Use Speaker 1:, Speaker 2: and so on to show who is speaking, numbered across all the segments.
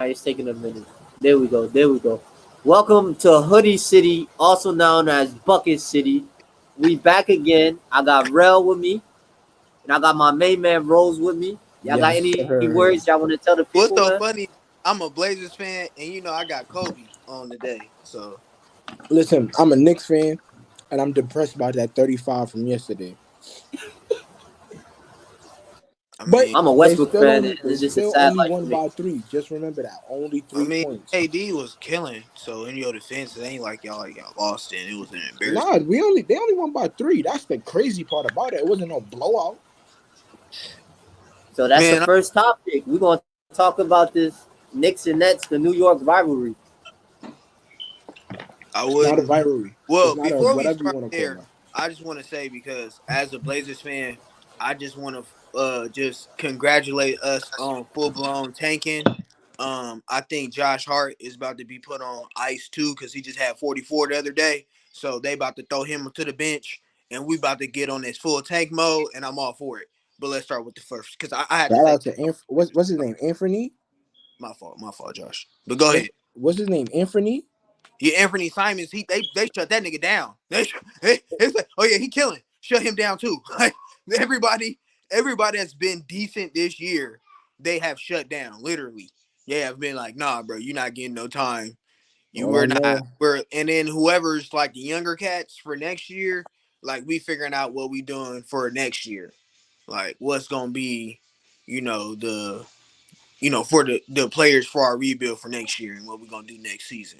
Speaker 1: It's taking a minute. There we go. There we go. Welcome to Hoodie City, also known as Bucket City. We back again. I got Rel with me, and I got my main man Rose with me. Y'all got
Speaker 2: Yes,
Speaker 1: any
Speaker 2: sir.
Speaker 1: words y'all want to tell the
Speaker 3: What's
Speaker 1: people,
Speaker 3: so
Speaker 1: man?
Speaker 3: funny? I'm a Blazers fan, and I got Kobe on today. So
Speaker 2: Listen, I'm a Knicks fan, and I'm depressed by that 35 from yesterday.
Speaker 3: I
Speaker 2: But
Speaker 3: mean,
Speaker 1: I'm a
Speaker 2: they
Speaker 1: Westbrook
Speaker 2: still
Speaker 1: fan,
Speaker 2: only
Speaker 1: and
Speaker 2: they
Speaker 1: it's just a
Speaker 2: still
Speaker 1: sad
Speaker 2: only
Speaker 1: life for
Speaker 2: won
Speaker 1: me.
Speaker 2: by 3. Just remember that. Only
Speaker 3: I
Speaker 2: three
Speaker 3: mean,
Speaker 2: points.
Speaker 3: AD was killing. So in your defense, it ain't like y'all lost and it was an embarrassment.
Speaker 2: Nah, they only won by 3. That's the crazy part about it. It wasn't no blowout.
Speaker 1: So that's the
Speaker 3: Man,
Speaker 1: first topic. We're gonna talk about this Knicks and Nets, the New York rivalry.
Speaker 3: I
Speaker 2: It's not a
Speaker 3: wouldn't.
Speaker 2: rivalry. It's
Speaker 3: Well,
Speaker 2: not a
Speaker 3: before we
Speaker 2: whatever you
Speaker 3: start
Speaker 2: want to call
Speaker 3: there,
Speaker 2: it.
Speaker 3: I just want to say because as a Blazers fan, I just want to just congratulate us on full blown tanking. I think Josh Hart is about to be put on ice too because he just had 44 the other day. So they about to throw him to the bench, and we about to get on this full tank mode, and I'm all for it. But let's start with the first because I had to
Speaker 2: Shout
Speaker 3: say
Speaker 2: out to what's his name? Anthony.
Speaker 3: my fault, Josh. But go ahead.
Speaker 2: What's his name? Anthony.
Speaker 3: Yeah, Anthony Simons, they shut that nigga down. It's like, oh yeah, he killing. Shut him down too. Like everybody, everybody that's been decent this year, they have shut down. Literally, they have been like, nah, bro, you're not getting no time. You
Speaker 2: All I
Speaker 3: were not.
Speaker 2: know.
Speaker 3: And then whoever's like the younger cats for next year, like we figuring out what we doing for next year, like what's gonna be, the for the players for our rebuild for next year and what we gonna do next season.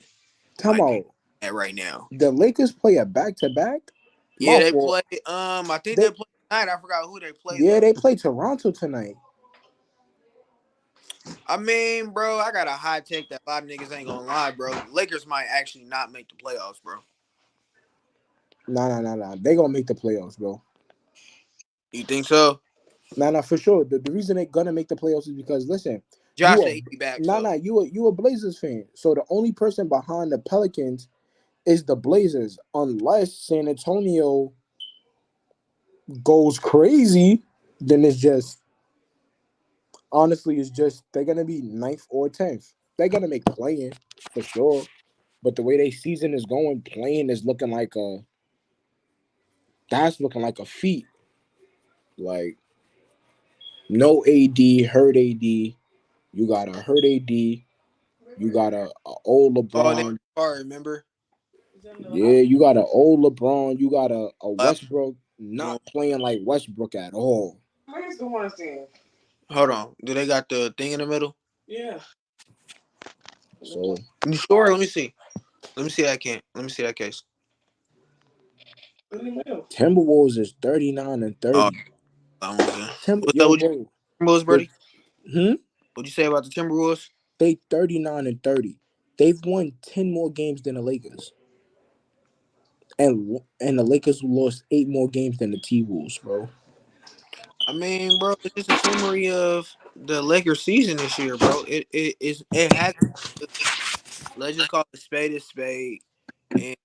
Speaker 2: Come
Speaker 3: Like
Speaker 2: out.
Speaker 3: at right now.
Speaker 2: The Lakers play a back to back.
Speaker 3: Yeah,
Speaker 2: My
Speaker 3: they
Speaker 2: fault.
Speaker 3: play. I think
Speaker 2: They
Speaker 3: they play tonight. I forgot who they play
Speaker 2: Yeah,
Speaker 3: though.
Speaker 2: they play Toronto tonight.
Speaker 3: I mean, bro, I got a hot take that a lot of niggas ain't gonna lie, bro. Lakers might actually not make the playoffs, bro.
Speaker 2: Nah. They gonna make the playoffs, bro.
Speaker 3: You think so?
Speaker 2: Nah, for sure. The reason they gonna make the playoffs is because listen,
Speaker 3: Josh said he'd be back, so
Speaker 2: you a Blazers fan. So the only person behind the Pelicans is the Blazers, unless San Antonio goes crazy. Then it's just honestly, it's just they're gonna be ninth or 10th. They're gonna make playing for sure. But the way they season is going, playing is looking like a feat. Like no AD, hurt AD. You got a hurt AD. You got a old
Speaker 3: oh, they
Speaker 2: LeBron.
Speaker 3: are. Remember?
Speaker 2: Yeah, you got an old LeBron. You got a
Speaker 3: Uh,
Speaker 2: Westbrook not playing like Westbrook at all.
Speaker 3: Hold on. Do they got the thing in the middle?
Speaker 2: So
Speaker 3: You sure? Let me see. Let me see that can. Let me see that case.
Speaker 2: Timberwolves is 39 and
Speaker 3: Oh,
Speaker 2: 30.
Speaker 3: I don't know. What's up
Speaker 2: Yo,
Speaker 3: with your
Speaker 2: bro.
Speaker 3: Timberwolves,
Speaker 2: The,
Speaker 3: Brody?
Speaker 2: hmm?
Speaker 3: What'd you say about the Timberwolves?
Speaker 2: They 39 and 30. They've won 10 more games than the Lakers. And the Lakers lost 8 more games than the T-Wolves, bro.
Speaker 3: I mean, bro, it's just a summary of the Lakers season this year, bro. It has. Let's just call it spade a spade. And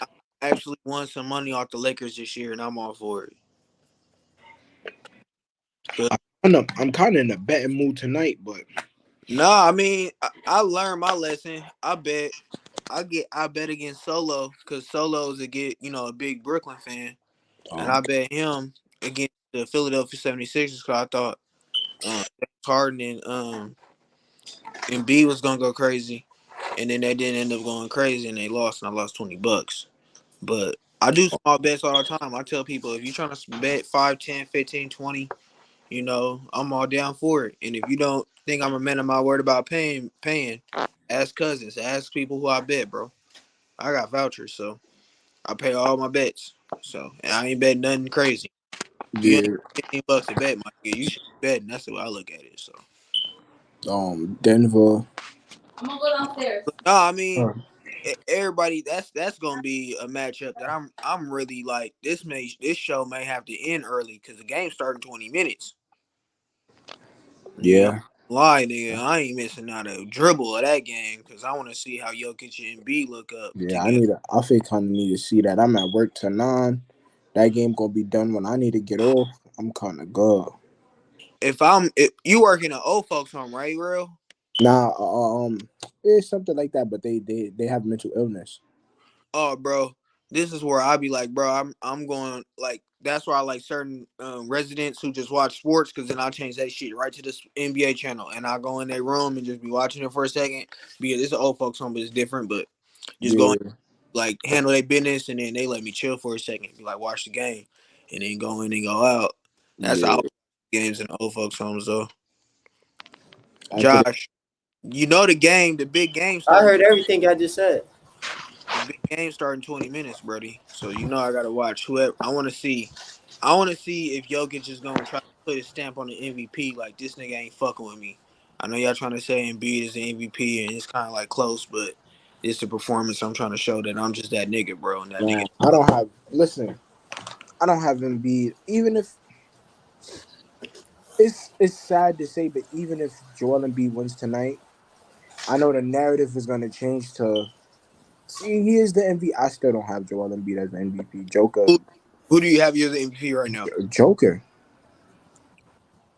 Speaker 3: I actually won some money off the Lakers this year, and I'm all for it.
Speaker 2: I'm kind of in a betting mood tonight, but
Speaker 3: No, I mean, I learned my lesson. I bet against Solo because Solo's a big Brooklyn fan, and
Speaker 2: um,
Speaker 3: I bet him against the Philadelphia 76ers because I thought James Harden and B was gonna go crazy, and then they didn't end up going crazy, and they lost, and I lost $20. But I do small bets all the time. I tell people if you're trying to bet 5, 10, 15, 20, I'm all down for it. And if you don't think I'm a man of my word about paying, ask cousins, ask people who I bet, bro. I got vouchers, so I pay all my bets. So and I ain't bet nothing crazy. If you ain't
Speaker 2: yeah,
Speaker 3: $15 to bet, my nigga, you should be betting. That's the way I look at it. So
Speaker 2: Denver.
Speaker 3: but no, I mean everybody that's gonna be a matchup that I'm really like this show may have to end early because the game starting 20 minutes. You know,
Speaker 2: Yeah,
Speaker 3: lie, nigga. I ain't missing out a dribble of that game because I want to see how Jokic and B look up
Speaker 2: yeah.
Speaker 3: together.
Speaker 2: I feel kind of need to see that. I'm at work till 9. That game gonna be done when I need to get off. I'm kind of good.
Speaker 3: If you work in an old folks home, right, real?
Speaker 2: Nah, it's something like that, but they have mental illness.
Speaker 3: Oh, bro, this is where I be like, bro, I'm going like that's why I like certain residents who just watch sports because then I'll change that shit right to this NBA channel and I'll go in their room and just be watching it for a second because it's an old folks home, but it's different. But just go in,
Speaker 2: Yeah,
Speaker 3: like handle their business and then they let me chill for a second, be like watch the game, and then go in and go out. That's how I
Speaker 2: yeah.
Speaker 3: watch games in the old folks homes though.
Speaker 2: After that,
Speaker 3: Josh, you know the game, the big game
Speaker 1: I
Speaker 3: starting.
Speaker 1: heard everything I just said.
Speaker 3: The big game starting 20 minutes, Brody. So you know I gotta watch whoever. I want to see. I want to see if Jokic is gonna try to put his stamp on the MVP. Like this nigga ain't fucking with me. I know y'all trying to say Embiid is the MVP and it's kind of like close, but it's the performance. I'm trying to show that I'm just that nigga, bro, and that nigga.
Speaker 2: man, I don't have. Listen, I don't have Embiid. Even if it's sad to say, but even if Joel Embiid wins tonight, I know the narrative is gonna change to see he is the MVP. I still don't have Joel Embiid as the MVP. Joker,
Speaker 3: Who, who do you have as the MVP right now?
Speaker 2: Joker.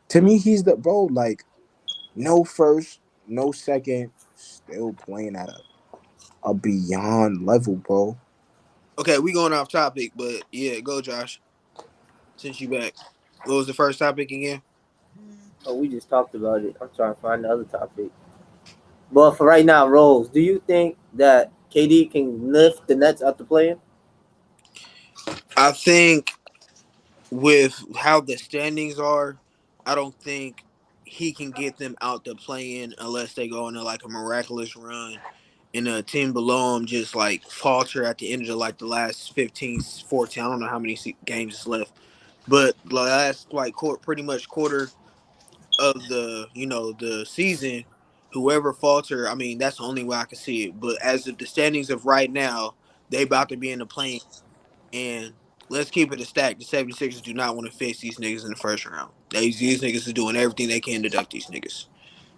Speaker 2: To me, he's the bro. Like no first, no second, still playing at a beyond level, bro.
Speaker 3: Okay, we going off topic, but yeah, go Josh. Since you back, what was the first topic again?
Speaker 1: Oh, we just talked about it. I'm trying to find the other topic. But for right now, Rose, do you think that KD can lift the Nets out the play-in?
Speaker 3: I think with how the standings are, I don't think he can get them out to play in unless they go into like a miraculous run and a team below him just like falter at the end of like the last 15, 14. I don't know how many games is left, but the last like pretty much quarter of the the season, whoever falter, I mean that's the only way I can see it. But as of the standings of right now, they about to be in the play, and let's keep it a stack. The 76ers do not want to face these niggas in the first round. These niggas are doing everything they can to duck these niggas.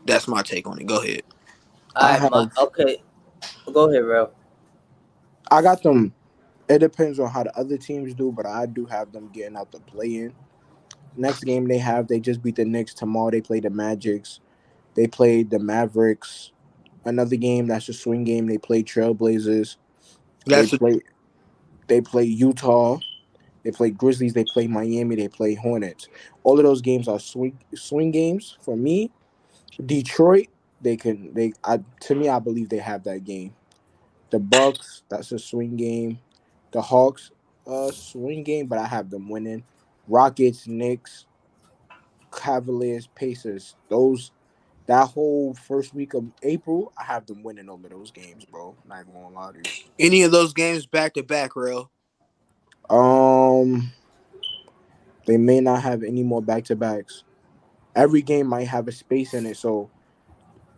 Speaker 3: That's my take on it. Go ahead.
Speaker 2: I
Speaker 1: I my
Speaker 2: have,
Speaker 1: okay. Go ahead, Rel.
Speaker 2: I got them. It depends on how the other teams do, but I do have them getting out the play in. Next game they have, they just beat the Knicks. Tomorrow they play the Magics. They played the Mavericks. Another game that's a swing game. They play Trailblazers. They
Speaker 3: That's a,
Speaker 2: play they play Utah. They play Grizzlies. They play Miami. They play Hornets. All of those games are swing games for me. Detroit, they can they I to me I believe they have that game. The Bucks, that's a swing game. The Hawks, swing game, but I have them winning. Rockets, Knicks, Cavaliers, Pacers. Those that whole first week of April, I have them winning over those games, bro. Not even gonna lie to you.
Speaker 3: any of those games back to back, real.
Speaker 2: Um, they may not have any more back to backs. Every game might have a space in it, so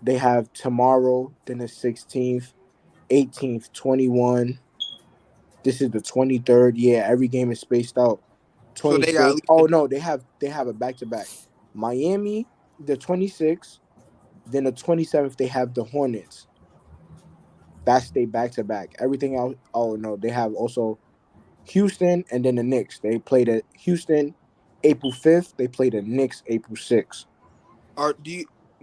Speaker 2: they have tomorrow, then the 16th, 18th, 21. This is the 23rd. Yeah, every game is spaced out.
Speaker 3: So they got at
Speaker 2: 25th.
Speaker 3: least
Speaker 2: Oh no, they have a back to back. Miami, the 26th, then the 27th they have the Hornets. That's they back to back. Everything else, oh no, they have also Houston and then the Knicks. They played at Houston April 5th. They played the Knicks April 6th.
Speaker 3: are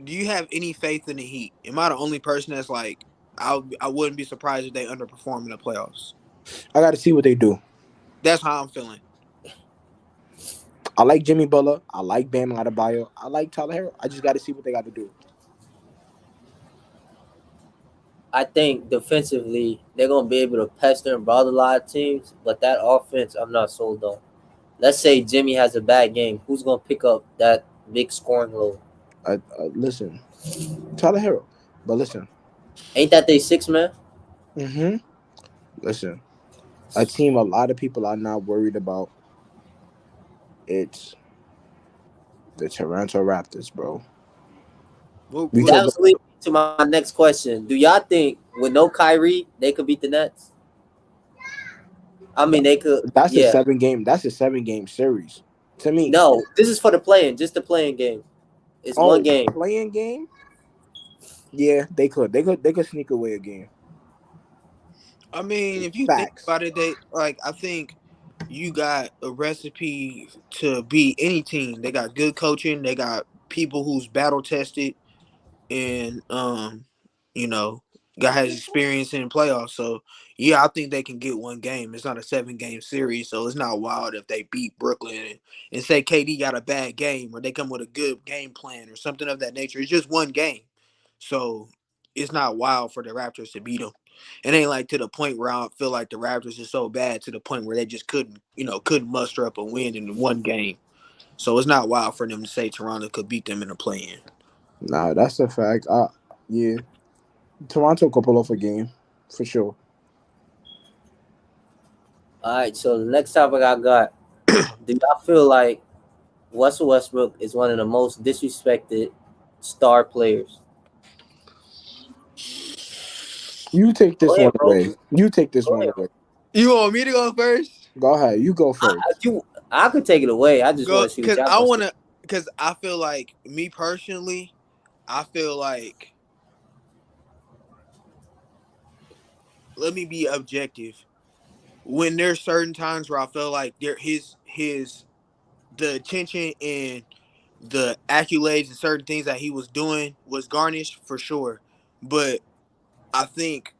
Speaker 3: do you have any faith in the Heat? Am I the only person that's like I wouldn't be surprised if they underperform in the playoffs?
Speaker 2: I got to see what they do.
Speaker 3: That's how I'm feeling.
Speaker 2: I like Jimmy Butler. I like Bam Adebayo. I like Tyler Hero. I just got to see what they got to do.
Speaker 1: I think defensively they're gonna be able to pester and bother a lot of teams, but that offense I'm not sold on. Let's say Jimmy has a bad game, who's gonna pick up that big scoring load?
Speaker 2: Listen, Tyler Hero. But listen,
Speaker 1: Ain't that they 6 man?
Speaker 2: mm-hmm. Listen, a team a lot of people are not worried about. It's the Toronto Raptors, bro. We
Speaker 3: What
Speaker 1: That
Speaker 2: talk.
Speaker 1: was leading to my next question. Do y'all think with no Kyrie they could beat the Nets? I mean they could.
Speaker 2: That's a
Speaker 1: Yeah.
Speaker 2: 7 game. That's a 7 game series. To me.
Speaker 1: No, this is for the playing, just the playing game. It's one
Speaker 2: Oh,
Speaker 1: game.
Speaker 2: playing game. Yeah, they could. They could sneak away a game.
Speaker 3: I mean, if you think
Speaker 2: Facts.
Speaker 3: about it, they like I think you got a recipe to beat any team. They got good coaching. They got people who's battle tested. and you know, guy has experience in playoffs. So yeah, I think they can get one game. It's not a 7-game series, so it's not wild if they beat Brooklyn and say KD got a bad game or they come with a good game plan or something of that nature. It's just one game, so it's not wild for the Raptors to beat them. It ain't like to the point where I feel like the Raptors is so bad to the point where they just couldn't muster up a win in one game. So it's not wild for them to say Toronto could beat them in a play-in.
Speaker 2: Nah, that's a fact. Yeah, Toronto could pull off a game for sure.
Speaker 1: All right, so the next topic I got: do y'all feel like Russell Westbrook is one of the most disrespected star players?
Speaker 2: You take
Speaker 1: Go
Speaker 2: this
Speaker 1: ahead,
Speaker 2: one
Speaker 1: bro.
Speaker 2: away. You take this
Speaker 1: Go
Speaker 2: one
Speaker 1: ahead.
Speaker 2: away.
Speaker 3: You want me to go first?
Speaker 2: Go ahead. You go
Speaker 1: I,
Speaker 2: first.
Speaker 1: I could take it away. I just
Speaker 3: Go,
Speaker 1: want to see what y'all gonna say.
Speaker 3: cause I feel like me personally, I feel like let me be objective. When there's certain times where I feel like his the attention and the accolades and certain things that he was doing was garnished for sure, but I think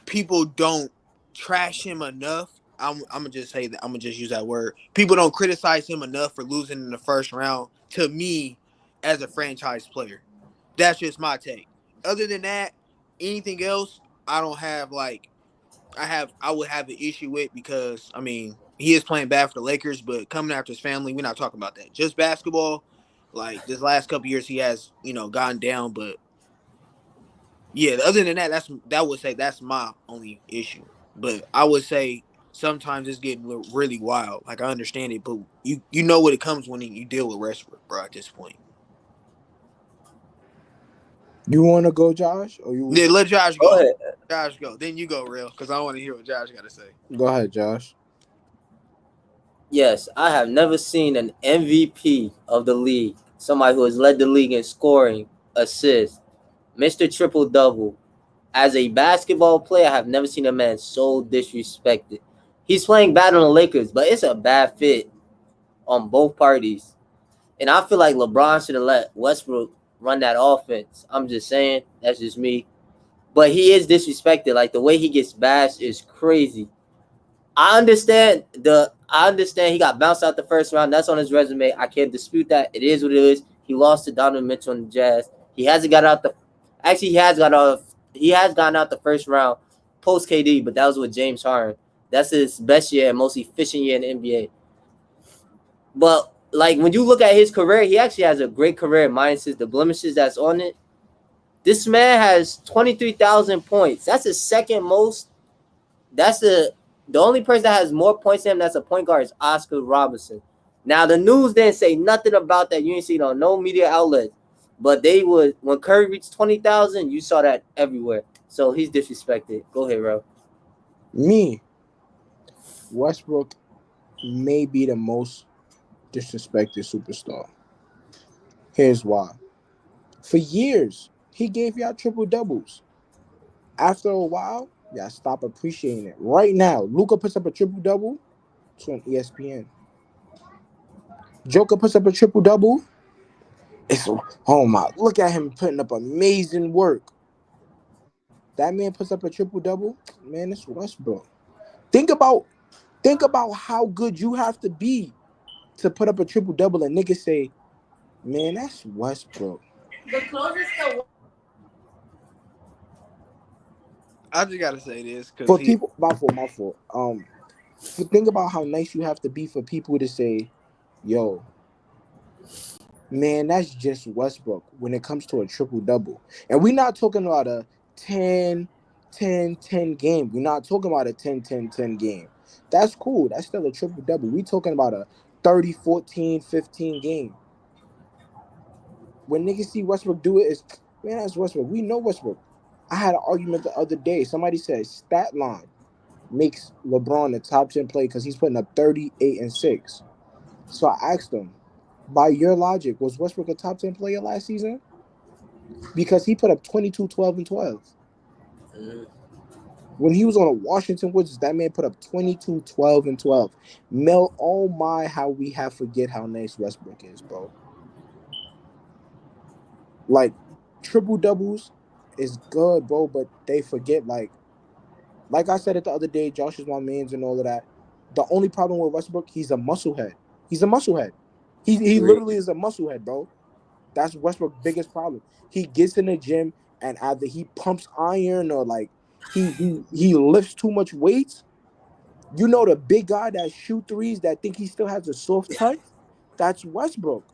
Speaker 3: people don't trash him enough. I'm gonna just say that. I'm gonna just use that word. People don't criticize him enough for losing in the first round. To me, as a franchise player, that's just my take. Other than that, anything else, I don't have like I would have an issue with because I mean he is playing bad for the Lakers, but coming after his family, we're not talking about that. Just basketball, like this last couple years, he has gone down, but yeah, other than that, that would say that's my only issue. But I would say sometimes it's getting really wild. Like I understand it, but you know what it comes when you deal with Westbrook, bro. At this point,
Speaker 2: You want to go, Josh, or you?
Speaker 3: then let Josh
Speaker 1: Go
Speaker 3: go.
Speaker 1: ahead.
Speaker 3: Josh go. Then you go, real, because I want to hear what Josh got to say.
Speaker 2: Go ahead, Josh.
Speaker 1: Yes, I have never seen an MVP of the league, somebody who has led the league in scoring, assists, Mr. Triple Double. As a basketball player, I have never seen a man so disrespected. He's playing bad on the Lakers, but it's a bad fit on both parties. And I feel like LeBron should have let Westbrook run that offense. I'm just saying, that's just me. But he is disrespected. Like the way he gets bashed is crazy. I understand he got bounced out the first round. That's on his resume. I can't dispute that. It is what it is. He lost to Donovan Mitchell on the Jazz. He hasn't got out the actually he has gotten out the first round post KD, but that was with James Harden. That's his best year and most efficient year in the NBA. But like when you look at his career, he actually has a great career minus the blemishes that's on it. This man has 23,000 points. That's his second most. That's the only person that has more points than him that's a point guard is Oscar Robertson. Now the news didn't say nothing about that. You didn't see it on no media outlet. But they would when Curry reached 20,000, you saw that everywhere. So he's disrespected. Go ahead, bro.
Speaker 2: Me, Westbrook may be the most disrespected superstar. Here's why. For years, he gave y'all triple doubles. After a while, y'all stop appreciating it. Right now, Luca puts up a triple double. It's on ESPN. Joker puts up a triple double. It's oh my! Look at him putting up amazing work. That man puts up a triple double. Man, it's Westbrook. Think about think about how good you have to be to put up a triple double and niggas say, man, that's Westbrook.
Speaker 3: The closest to I just gotta say this because
Speaker 2: For
Speaker 3: he
Speaker 2: people, my fault. Think about how nice you have to be for people to say, yo, man, that's just Westbrook when it comes to a triple double. And we're not talking about a 10 game. We're not talking about a 10 game. That's cool. That's still a triple double. We're talking about a 30, 14, 15 game. When niggas see Westbrook do it, it's man, that's Westbrook. We know Westbrook. I had an argument the other day. Somebody said stat line makes LeBron the top 10 player because he's putting up 38 and 6. So I asked him, by your logic, was Westbrook a top 10 player last season? Because he put up 22, 12, and 12.
Speaker 1: Mm.
Speaker 2: When he was on a Washington Wizards, that man put up 22, 12, and 12. Mel, oh my, how we have forget how nice Westbrook is, bro. Like, Triple doubles is good, bro, but they forget like I said it the other day, Josh is my man's and all of that. The only problem with Westbrook, he's a musclehead. He's a musclehead. He
Speaker 1: Agree.
Speaker 2: literally is a musclehead, bro. That's Westbrook's biggest problem. He gets in the gym and either he pumps iron or like he lifts too much weight. You know the big guy that shoot threes that think he still has a soft touch? That's Westbrook.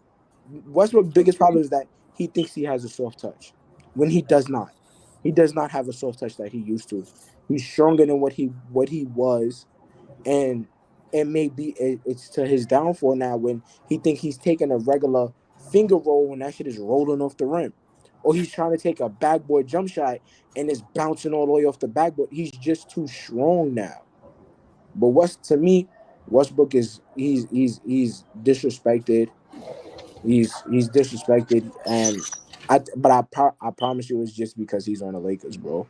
Speaker 2: Westbrook's biggest problem is that he thinks he has a soft touch when he does not. He does not have a soft touch that he used to. He's stronger than what he was, and it's to his downfall now when he think he's taking a regular finger roll when that shit is rolling off the rim, or he's trying to take a backboard jump shot and it's bouncing all the way off the backboard. He's just too strong now. But what's to me, Westbrook is he's disrespected. He's disrespected, and I promise you, it's just because he's on the Lakers, bro.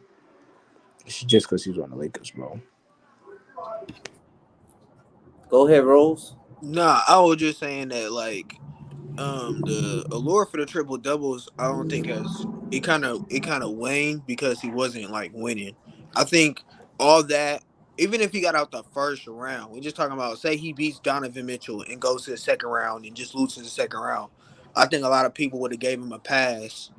Speaker 2: It's just because he's on the Lakers, bro.
Speaker 1: Go ahead, Rose.
Speaker 3: Nah, I was just saying that like the allure for the triple doubles I don't think has it kind of waned because he wasn't like winning. I think all that, even if he got out the first round, we're just talking about say he beats Donovan Mitchell and goes to the second round and just loses the second round. I think a lot of people would have gave him a pass,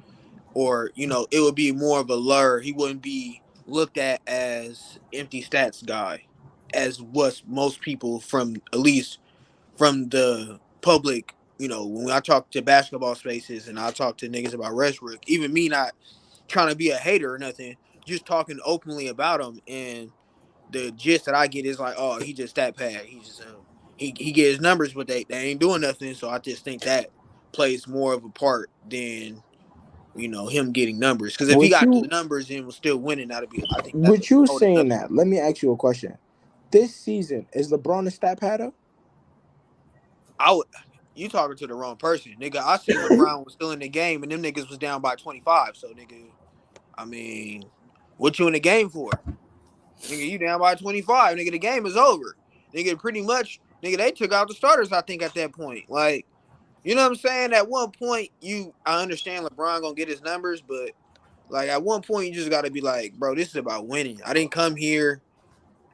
Speaker 3: or it would be more of a lure. He wouldn't be looked at as empty stats guy, as was most people from at least from the public. When I talk to basketball spaces and I talk to niggas about Westbrook, even me not trying to be a hater or nothing, just talking openly about him, and the gist that I get is like, oh, he just stat pad. He just he get his numbers, but they ain't doing nothing. So I just think that plays more of a part than him getting numbers. Because if he
Speaker 2: With
Speaker 3: got the
Speaker 2: you
Speaker 3: numbers and was still winning, that'd be, I think that's
Speaker 2: with
Speaker 3: what
Speaker 2: you
Speaker 3: holding up.
Speaker 2: saying that, let me ask you a question. This season, is LeBron a stat padder?
Speaker 3: I would. You talking to the wrong person, nigga. I seen LeBron was still in the game, and them niggas was down by 25. So, nigga, I mean, what you in the game for? Nigga, you down by 25. Nigga, the game is over. Nigga, pretty much, nigga, they took out the starters, I think, at that point. Like, you know what I'm saying? At one point, I understand LeBron gonna get his numbers, but like at one point, you just gotta be like, bro, this is about winning. I didn't come to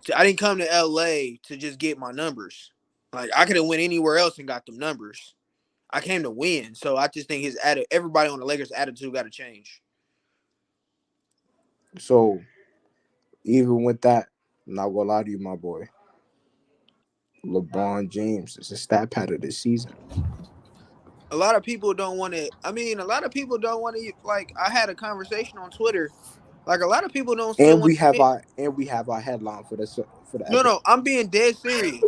Speaker 3: LA to just get my numbers. Like, I could have went anywhere else and got them numbers. I came to win. So I just think everybody on the Lakers' attitude got to change.
Speaker 2: So even with that, I'm not gonna lie to you, my boy. LeBron James is a stat padder this season.
Speaker 3: A lot of people don't want to. I mean, a lot of people don't want to. Like, I had a conversation on Twitter. Like, a lot of people don't still
Speaker 2: And
Speaker 3: want
Speaker 2: we
Speaker 3: to
Speaker 2: have
Speaker 3: admit.
Speaker 2: our headline for the
Speaker 3: No,
Speaker 2: episode.
Speaker 3: no, I'm being dead serious.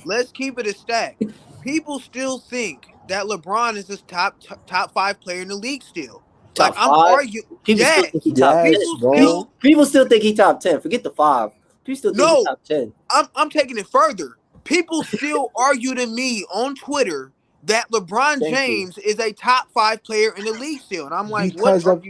Speaker 3: Let's keep it a stack. People still think that LeBron is this top five player in the league still. Like,
Speaker 1: Top
Speaker 3: I'm
Speaker 1: five.
Speaker 3: arguing.
Speaker 1: People still think he
Speaker 3: Yes,
Speaker 1: top 10.
Speaker 2: Yes,
Speaker 3: people
Speaker 2: bro.
Speaker 3: still
Speaker 1: People still think he top 10. Forget the five. People still think he
Speaker 3: no.
Speaker 1: top 10.
Speaker 3: I'm taking it further. People still argue to me on Twitter that LeBron
Speaker 2: Thank you.
Speaker 3: James is a top five player in the league still, and I'm like,
Speaker 2: Because of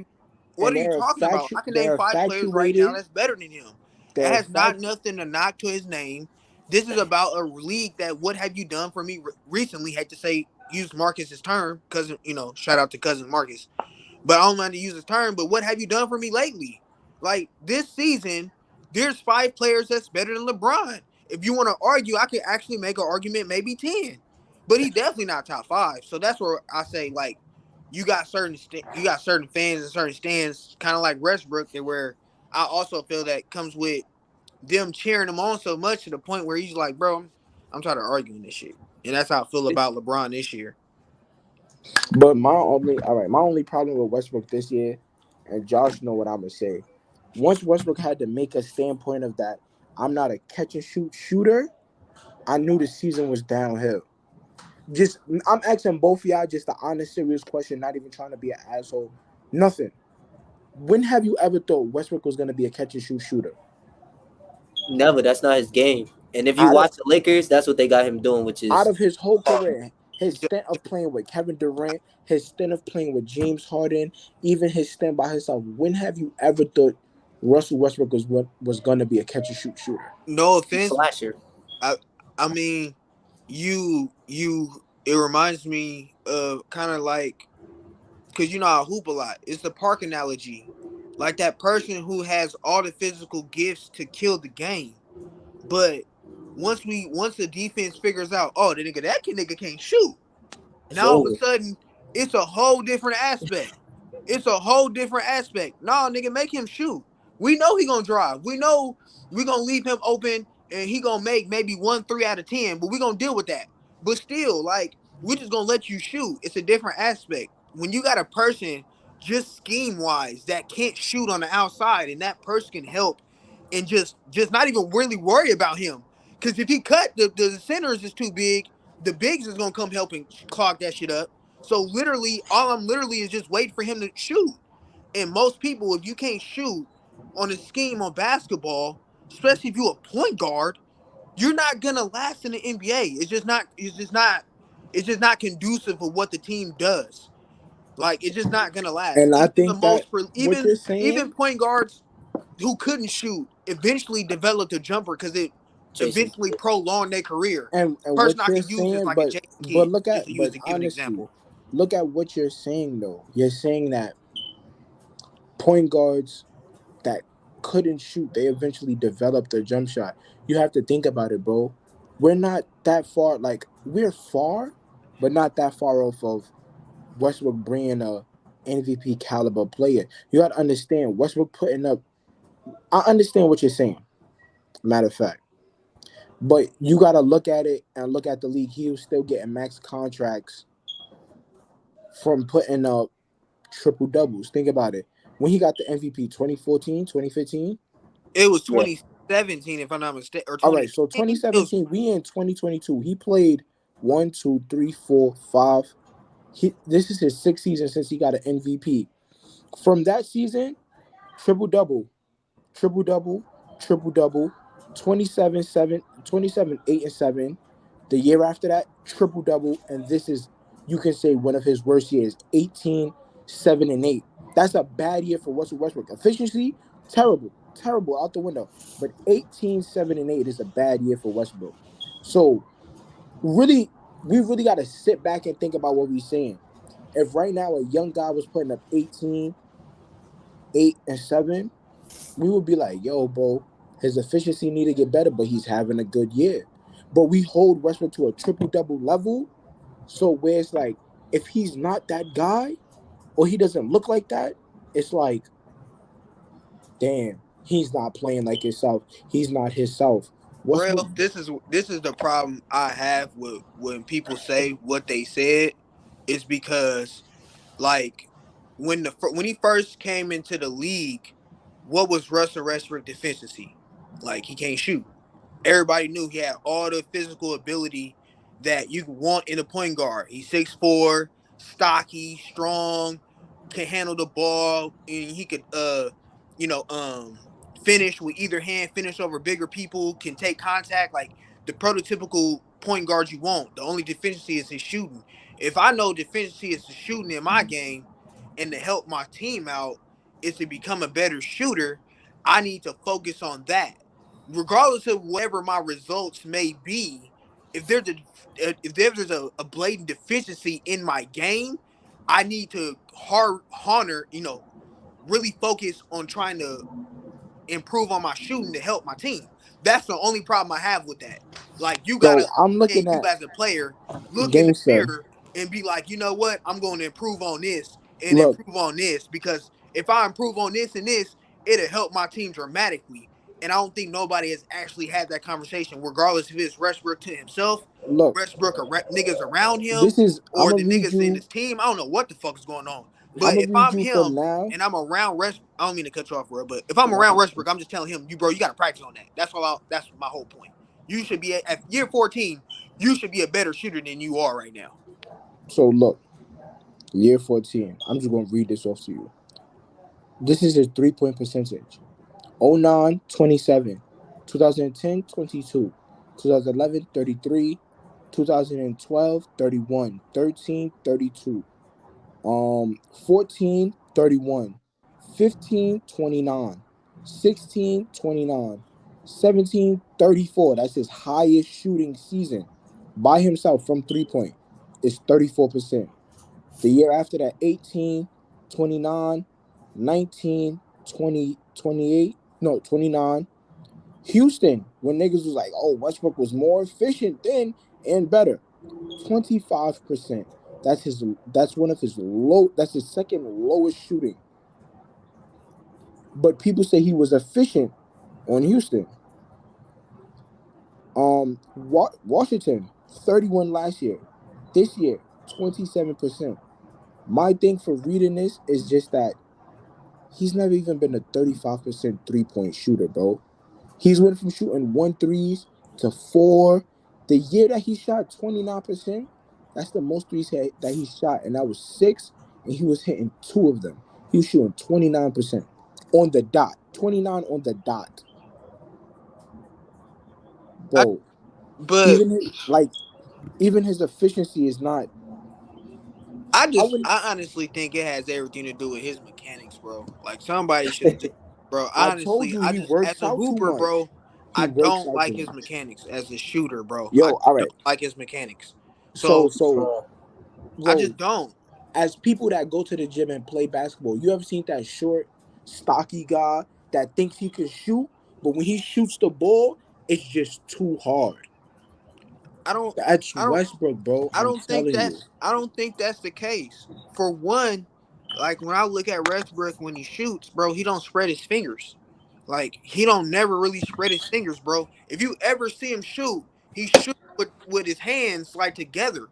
Speaker 3: what
Speaker 2: and
Speaker 3: are you talking about? I can name
Speaker 2: they're
Speaker 3: five players right now
Speaker 2: infatuated.
Speaker 3: that's better than him. That
Speaker 2: They're
Speaker 3: has not
Speaker 2: fact
Speaker 3: nothing to knock to his name. This is about a league that what have you done for me recently? Had to say use Marcus's term because shout out to cousin Marcus, but I don't mind to use this term. But what have you done for me lately? Like this season, there's five players that's better than LeBron. If you want to argue, I could actually make an argument, maybe 10. But he's definitely not top five. So that's where I say like you got certain fans and certain stands, kind of like Westbrook, that where I also feel that comes with them cheering him on so much to the point where he's like, bro, I'm tired of arguing this shit. And that's how I feel about LeBron this year.
Speaker 2: But my only problem with Westbrook this year, and Josh know what I'm gonna say. Once Westbrook had to make a standpoint of that, I'm not a catch and shoot shooter. I knew the season was downhill. Just I'm asking both of y'all just the honest, serious question, not even trying to be an asshole. Nothing. When have you ever thought Westbrook was gonna be a catch and shoot shooter?
Speaker 1: Never. That's not his game. And if you
Speaker 2: Out of
Speaker 1: watch the Lakers, that's what they got him doing, which
Speaker 2: out
Speaker 1: is
Speaker 2: of his whole career, his stint of playing with Kevin Durant, his stint of playing with James Harden, even his stint by himself. When have you ever thought Russell Westbrook was gonna be a catch and shoot shooter?
Speaker 3: No offense,
Speaker 1: slasher.
Speaker 3: I I mean, it reminds me of kind of like because you know I hoop a lot. It's the park analogy, like that person who has all the physical gifts to kill the game, but once the defense figures out, oh, the nigga can't shoot.
Speaker 2: It's
Speaker 3: Now all of a
Speaker 2: over.
Speaker 3: sudden, it's a whole different aspect. It's a whole different aspect. Nah, nigga, make him shoot. We know he gonna drive. We know we gonna leave him open and he gonna make maybe 1 3 out of 10, but we gonna deal with that. But still, like, we just gonna let you shoot. It's a different aspect. When you got a person just scheme wise that can't shoot on the outside and that person can help and just not even really worry about him. Cause if he cut the centers is too big, the bigs is gonna come help and clog that shit up. So literally, all I'm literally is just waiting for him to shoot. And most people, if you can't shoot on a scheme on basketball, especially if you're a point guard, you're not gonna last in the NBA. It's just not. It's just not. It's just not conducive for what the team does. Like it's just not gonna last.
Speaker 2: And I
Speaker 3: Even the
Speaker 2: think that
Speaker 3: most for
Speaker 2: what you're
Speaker 3: even
Speaker 2: saying,
Speaker 3: point guards who couldn't shoot eventually developed a jumper because it
Speaker 1: Jason
Speaker 3: eventually
Speaker 1: Kidd.
Speaker 3: prolonged their career.
Speaker 2: and
Speaker 3: Person
Speaker 2: what
Speaker 3: I
Speaker 2: you're
Speaker 3: can use is
Speaker 2: saying,
Speaker 3: like a Jason
Speaker 2: but
Speaker 3: Kidd,
Speaker 2: look
Speaker 3: just
Speaker 2: at,
Speaker 3: to use
Speaker 2: but
Speaker 3: and give an
Speaker 2: honestly,
Speaker 3: example.
Speaker 2: look at what you're saying though. You're saying that point guards that couldn't shoot, they eventually developed their jump shot. You have to think about it, bro. We're not that far. Like we're far, but not that far off of Westbrook bringing a MVP caliber player. You got to understand Westbrook putting up. I understand what you're saying. Matter of fact, but you got to look at it and look at the league. He was still getting max contracts from putting up triple doubles. Think about it. When he got the MVP 2014, 2015.
Speaker 3: It was
Speaker 1: Yeah.
Speaker 3: 2017, if I'm not mistaken, or
Speaker 2: All right, so
Speaker 3: 2018. It was
Speaker 2: 2017, we in 2022. He played one, two, three, four, five. This is his sixth season since he got an MVP. From that season, triple double, triple double, triple double, 27, 7, 27, 8, and 7. The year after that, triple double. And this is, you can say, one of his worst years, 18, 7, and 8. That's a bad year for Russell Westbrook. Efficiency, terrible, terrible out the window. But 18, 7, and 8 is a bad year for Westbrook. So, really, we really got to sit back and think about what we're saying. If right now a young guy was putting up 18, 8, and 7, we would be like, yo, bro, his efficiency need to get better, but he's having a good year. But we hold Westbrook to a triple double level. So where it's like, if he's not that guy or he doesn't look like that, it's like, damn, he's not playing like himself. He's not himself. Westbrook,
Speaker 3: real. This is the problem I have with when people say what they said. Is because like when he first came into the league, what was Russell Westbrook deficiency? Like he can't shoot. Everybody knew he had all the physical ability that you want in a point guard. He's 6'4", stocky, strong, can handle the ball, and he could you know, finish with either hand, finish over bigger people, can take contact, like the prototypical point guard you want. The only deficiency is his shooting. If I know deficiency is the shooting in my game and to help my team out is to become a better shooter, I need to focus on that regardless of whatever my results may be. If there's a blatant deficiency in my game, I need to really focus on trying to improve on my shooting to help my team. That's the only problem I have with that. Like you gotta
Speaker 2: so I'm
Speaker 3: understand,
Speaker 2: looking
Speaker 3: you
Speaker 2: at
Speaker 3: as a player look in the
Speaker 2: Gamester.
Speaker 3: mirror and be like, you know what, I'm going to improve on this and
Speaker 2: Look,
Speaker 3: improve on this because if I improve on this and this, it'll help my team dramatically. And I don't think nobody has actually had that conversation, regardless if it's Westbrook to himself,
Speaker 2: look.
Speaker 3: Westbrook or niggas around him,
Speaker 2: This is I'm
Speaker 3: or
Speaker 2: gonna
Speaker 3: the
Speaker 2: read
Speaker 3: niggas in
Speaker 2: you.
Speaker 3: his team. I don't know what the fuck is going on.
Speaker 2: I'm
Speaker 3: But
Speaker 2: gonna
Speaker 3: if
Speaker 2: read
Speaker 3: I'm
Speaker 2: you from
Speaker 3: him
Speaker 2: now.
Speaker 3: and I'm around Westbrook, I don't mean to cut you off, bro. But if I'm around
Speaker 2: Nah.
Speaker 3: Westbrook, I'm just telling him, you bro, you got to practice on that. That's my whole point. You should be at year 14. You should be a better shooter than you are right now.
Speaker 2: So look, year 14. I'm just gonna read this off to you. This is his 3 point percentage. Oh nine 27, 2010 22, 2011 33, 2012 31, 13 32, 14 31, 15 29, 16 29, 17 34. That's his highest shooting season by himself from 3 point. It's 34%. The year after that, 18, 29, 19, 20, 28. No, 29. Houston, when niggas was like, oh, Westbrook was more efficient then and better. 25%. That's one of his that's his second lowest shooting. But people say he was efficient on Houston. Washington, 31 last year. This year, 27%. My thing for reading this is just that he's never even been a 35% three-point shooter, bro. He's went from shooting 1 threes to 4. The year that he shot 29%, that's the most threes that he shot, and that was 6, and he was hitting 2 of them. He was shooting 29% on the dot. 29 on the dot.
Speaker 3: I,
Speaker 2: Bro,
Speaker 3: but
Speaker 2: even his efficiency is not. I wouldn't.
Speaker 3: I honestly think it has everything to do with his mechanics, bro. Like somebody should have took, bro.
Speaker 2: I told
Speaker 3: Honestly,
Speaker 2: you
Speaker 3: I
Speaker 2: he
Speaker 3: just as
Speaker 2: works
Speaker 3: a
Speaker 2: out too
Speaker 3: hooper,
Speaker 2: much.
Speaker 3: bro,
Speaker 2: He
Speaker 3: I
Speaker 2: works
Speaker 3: don't
Speaker 2: out
Speaker 3: like
Speaker 2: too
Speaker 3: his
Speaker 2: much.
Speaker 3: mechanics as a shooter, bro. I
Speaker 2: Yo, all
Speaker 3: don't
Speaker 2: right.
Speaker 3: like his mechanics.
Speaker 2: So
Speaker 3: So
Speaker 2: so
Speaker 1: Bro.
Speaker 3: I
Speaker 2: bro,
Speaker 3: just don't.
Speaker 2: as people that go to the gym and play basketball, you ever seen that short, stocky guy that thinks he can shoot, but when he shoots the ball, it's just too hard.
Speaker 3: I don't.
Speaker 2: That's
Speaker 3: I don't.
Speaker 2: Westbrook, bro. I'm telling you.
Speaker 3: I don't think that's the case. For one, like when I look at Westbrook when he shoots, bro, he don't spread his fingers. Like he don't never really spread his fingers, bro. If you ever see him shoot, he shoot with his hands like together.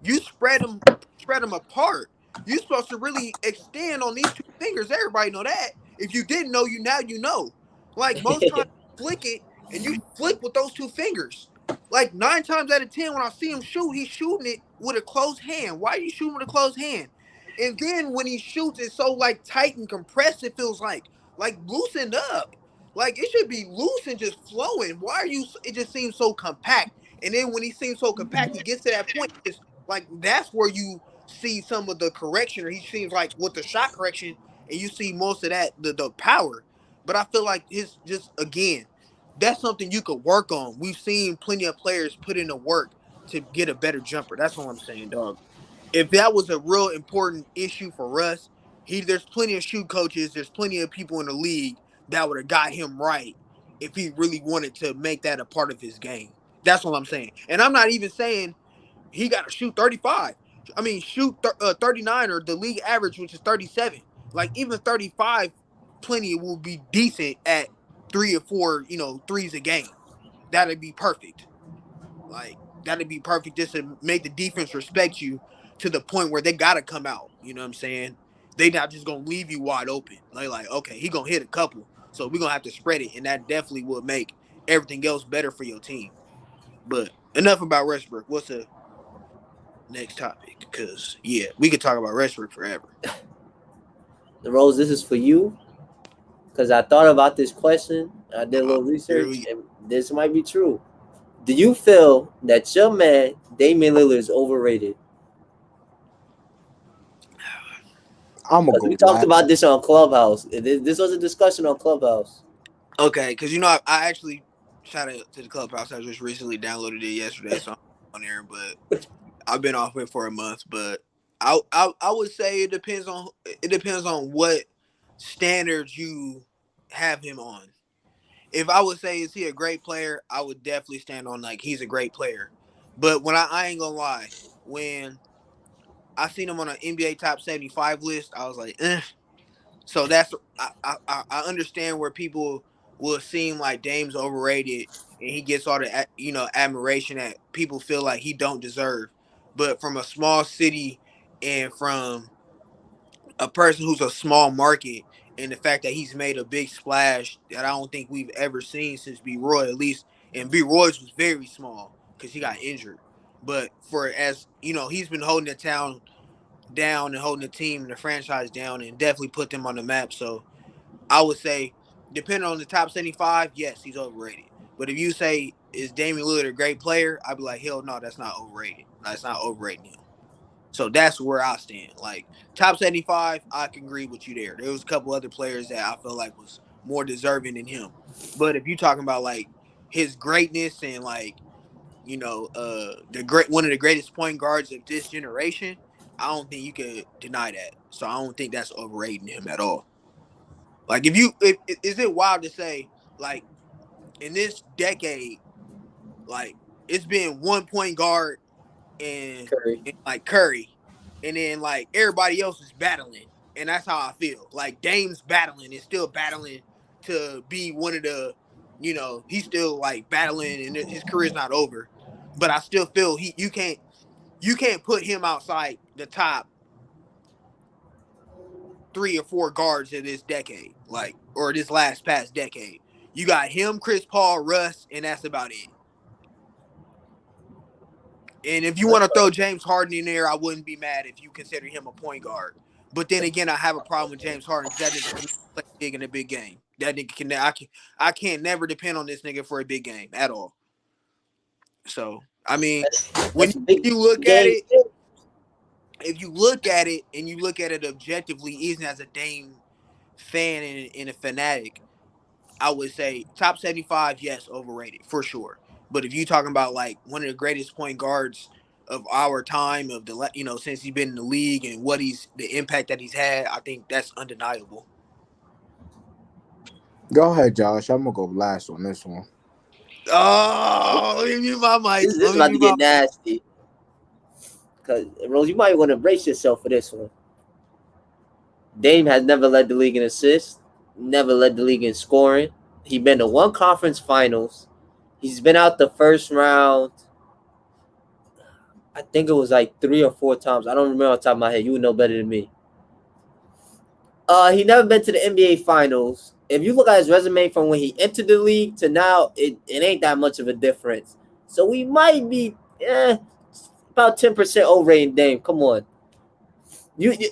Speaker 3: You spread them apart. You supposed to really extend on these two fingers. Everybody know that. If you didn't know, you now you know. Like most times, you flick it and you flick with those two fingers. Like 9 times out of 10, when I see him shoot, he's shooting it with a closed hand. Why are you shooting with a closed hand? And then when he shoots, it's so like tight and compressed. It feels like loosened up. Like it should be loose and just flowing. Why are you? It just seems so compact. And then when he seems so compact, he gets to that point. It's like that's where you see some of the correction, or he seems like with the shot correction, and you see most of that the power. But I feel like his just again, that's something you could work on. We've seen plenty of players put in the work to get a better jumper. That's all I'm saying, dog. If that was a real important issue for us, there's plenty of shoe coaches, there's plenty of people in the league that would have got him right if he really wanted to make that a part of his game. That's what I'm saying. And I'm not even saying he got to shoot 35. I mean, shoot 39 or the league average, which is 37. Like even 35, plenty will be decent at 3 or 4, threes a game. That'd be perfect. Like that'd be perfect just to make the defense respect you to the point where they gotta come out. You know what I'm saying? They not just gonna leave you wide open. Like okay, he gonna hit a couple, so we're gonna have to spread it, and that definitely will make everything else better for your team. But enough about Westbrook. What's the next topic? Because yeah, we could talk about Westbrook forever.
Speaker 1: Rose, this is for you because I thought about this question. I did a little
Speaker 3: Here
Speaker 1: research,
Speaker 3: we
Speaker 1: and this might be true. Do you feel that your man Damian Lillard is overrated?
Speaker 2: I'm gonna
Speaker 1: Because we
Speaker 2: go
Speaker 1: talked
Speaker 2: last.
Speaker 1: about this on Clubhouse. This was a discussion on Clubhouse.
Speaker 3: okay. Because I actually shout out to the clubhouse. I just recently downloaded it yesterday, so I'm on there. But I've been off it for a month. But I would say it depends on what standards you have him on. If I would say is he a great player, I would definitely stand on like he's a great player. But when I ain't gonna lie, when I seen him on an NBA top 75 list, I was like, eh. So that's I understand where people will seem like Dame's overrated and he gets all the admiration that people feel like he don't deserve. But from a small city and from a person who's a small market and the fact that he's made a big splash that I don't think we've ever seen since B Roy, at least, and B Roy's was very small because he got injured. But for as he's been holding the town down and holding the team and the franchise down and definitely put them on the map. So I would say, depending on the top 75, yes, he's overrated. But if you say, is Damian Lillard a great player? I'd be like, hell no, that's not overrated. That's not overrating him. So that's where I stand. Like, top 75, I can agree with you there. There was a couple other players that I felt like was more deserving than him. But if you're talking about, like, his greatness and, like, the great one of the greatest point guards of this generation, I don't think you could deny that. So I don't think that's overrating him at all. Like is it wild to say like in this decade, like it's been 1 point guard and,
Speaker 1: Curry.
Speaker 3: and like Curry, and then like everybody else is battling, and that's how I feel. Like Dame's battling and still battling to be one of the, he's still like battling, and his career's not over. But I still feel you can't put him outside the top 3 or 4 guards in this decade, like or this last past decade. You got him, Chris Paul, Russ, and that's about it. And if you want to throw James Harden in there, I wouldn't be mad if you consider him a point guard. But then again, I have a problem with James Harden because that nigga can play big in a big game. That nigga can. I can't never depend on this nigga for a big game at all. So I mean, when
Speaker 1: That's a big
Speaker 3: you look at
Speaker 1: game.
Speaker 3: it, if you look at it and you look at it objectively, even as a Dame fan and a fanatic, I would say top 75, yes, overrated for sure. But if you talking about like one of the greatest point guards of our time, of the since he's been in the league and the impact that he's had, I think that's undeniable.
Speaker 2: Go ahead, Josh. I'm gonna go last on this one.
Speaker 3: Oh, let me mute my mic.
Speaker 1: This
Speaker 3: Let
Speaker 1: is
Speaker 3: me
Speaker 1: about to
Speaker 3: mute my.
Speaker 1: get nasty. Cause Rose, you might want to brace yourself for this one. Dame has never led the league in assists, never led the league in scoring. He's been to one conference finals. He's been out the first round. I think it was like 3 or 4 times. I don't remember off the top of my head. You would know better than me. He never been to the NBA finals. If you look at his resume from when he entered the league to now, it ain't that much of a difference. So we might be about 10% overrating Dame. Come on.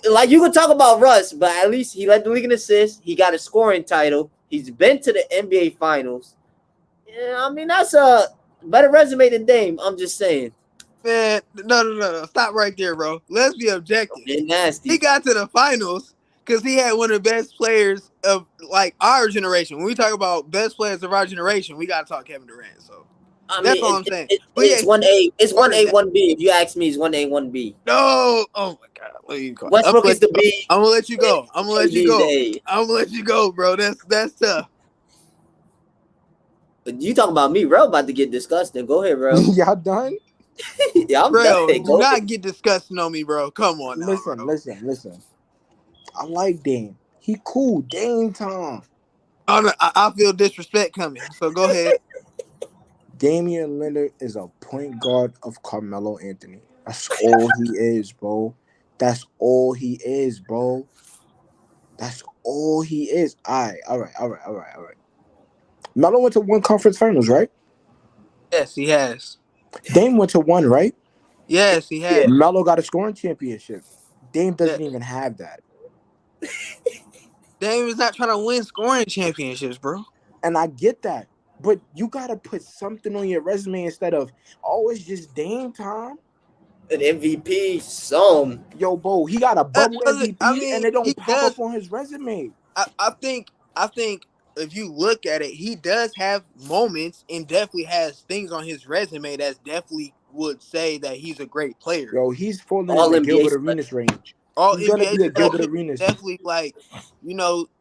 Speaker 1: Like you could talk about Russ, but at least he led the league in assists. He got a scoring title. He's been to the NBA finals. Yeah, I mean that's a better resume than Dame. I'm just saying.
Speaker 3: Man, no. Stop right there, bro. Let's be objective.
Speaker 1: It's
Speaker 3: He
Speaker 1: nasty.
Speaker 3: got to the finals because he had one of the best players of like our generation. When we talk about best players of our generation, we got to talk Kevin Durant. So
Speaker 1: I
Speaker 3: that's
Speaker 1: mean,
Speaker 3: all I'm saying. But yeah,
Speaker 1: it's 1A. It's
Speaker 3: part
Speaker 1: one
Speaker 3: of
Speaker 1: A,
Speaker 3: that.
Speaker 1: 1B. If you ask me, it's 1A, 1B.
Speaker 3: No, oh my god, what you call?
Speaker 1: Westbrook is the B.
Speaker 3: I'm gonna let you go. I'm gonna let you
Speaker 1: KD is the
Speaker 3: go.
Speaker 1: A.
Speaker 3: I'm gonna let you go, bro. That's tough.
Speaker 1: But you talking about me, bro? About to get disgusting. Go ahead, bro.
Speaker 2: Y'all done?
Speaker 1: Yeah, I'm done.
Speaker 3: Bro, do
Speaker 1: Go ahead.
Speaker 3: not get disgusting on me, bro. Come on now,
Speaker 2: Listen,
Speaker 3: bro.
Speaker 2: listen. I like Dame. He cool. Dame time.
Speaker 3: Oh, no, I feel disrespect coming. So go ahead.
Speaker 2: Damian Lillard is a point guard of Carmelo Anthony. That's all he is, bro. That's all he is, bro. That's all he is. All right. Melo went to one conference finals, right?
Speaker 3: Yes, he has.
Speaker 2: Dame went to one, right?
Speaker 3: Yes, he
Speaker 1: Yeah.
Speaker 3: has.
Speaker 2: Melo got a scoring championship. Dame doesn't
Speaker 3: That
Speaker 2: even have that.
Speaker 3: Dame is not trying to win scoring championships, bro.
Speaker 2: And I get that. But you gotta put something on your resume instead of, oh, it's just Dame time.
Speaker 1: An MVP. Some.
Speaker 2: Yo, Bo, he got a bubble
Speaker 3: I
Speaker 2: MVP and
Speaker 3: mean,
Speaker 2: it don't
Speaker 3: he
Speaker 2: pop
Speaker 3: does.
Speaker 2: up on his resume.
Speaker 3: I think if you look at it, he does have moments and definitely has things on his resume that's definitely would say that he's a great player.
Speaker 2: Yo, he's falling in
Speaker 1: All
Speaker 2: the
Speaker 1: NBA
Speaker 2: Gilbert
Speaker 1: selection.
Speaker 2: Arenas range.
Speaker 3: All
Speaker 2: He's gonna
Speaker 3: NBA
Speaker 2: be a Gilbert
Speaker 3: selection,
Speaker 2: Arenas.
Speaker 3: definitely like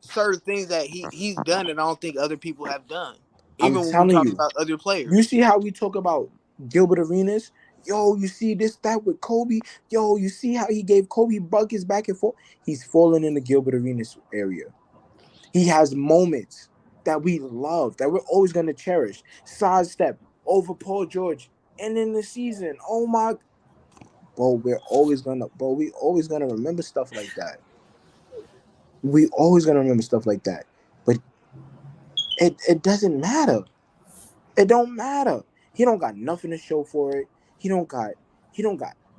Speaker 3: certain things that he's done that I don't think other people have done.
Speaker 2: I'm
Speaker 3: Even when we
Speaker 2: telling
Speaker 3: talk
Speaker 2: you.
Speaker 3: about other
Speaker 2: You
Speaker 3: players.
Speaker 2: see how we talk about Gilbert Arenas? Yo, you see this, that with Kobe? Yo, you see how he gave Kobe buckets back and forth? He's falling in the Gilbert Arenas area. He has moments that we love, that we're always going to cherish. Sidestep over Paul George. And in the season, oh my, we always gonna remember stuff like that. We always gonna remember stuff like that. But it doesn't matter. It don't matter. He don't got nothing to show for it. He don't got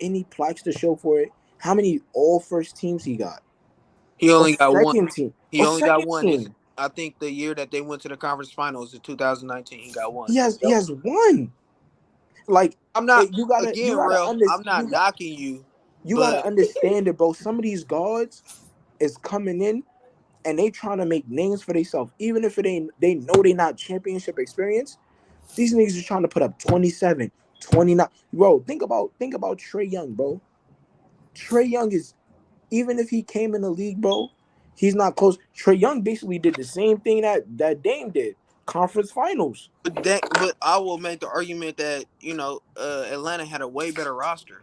Speaker 2: any plaques to show for it. How many all first teams he got?
Speaker 3: He
Speaker 2: Or
Speaker 3: only got one.
Speaker 2: second team?
Speaker 3: He
Speaker 2: Or
Speaker 3: only got
Speaker 2: second
Speaker 3: one. Is
Speaker 2: team?
Speaker 3: I think the year that they went to the conference finals in 2019, he got one.
Speaker 2: He
Speaker 1: Yep.
Speaker 2: has one. Like
Speaker 3: I'm not
Speaker 2: you gotta you
Speaker 3: again,
Speaker 2: gotta
Speaker 3: real.
Speaker 2: under,
Speaker 3: I'm not knocking you,
Speaker 2: you gotta
Speaker 3: but
Speaker 2: understand it, bro. Some of these guards is coming in and they trying to make names for themselves, even if it ain't they know they not championship experience. These niggas are trying to put up 27, 29. Bro, think about Trey Young, bro. Trey Young is, even if he came in the league, bro, he's not close. Trey Young basically did the same thing that Dame did. Conference finals.
Speaker 3: But I will make the argument that Atlanta had a way better roster.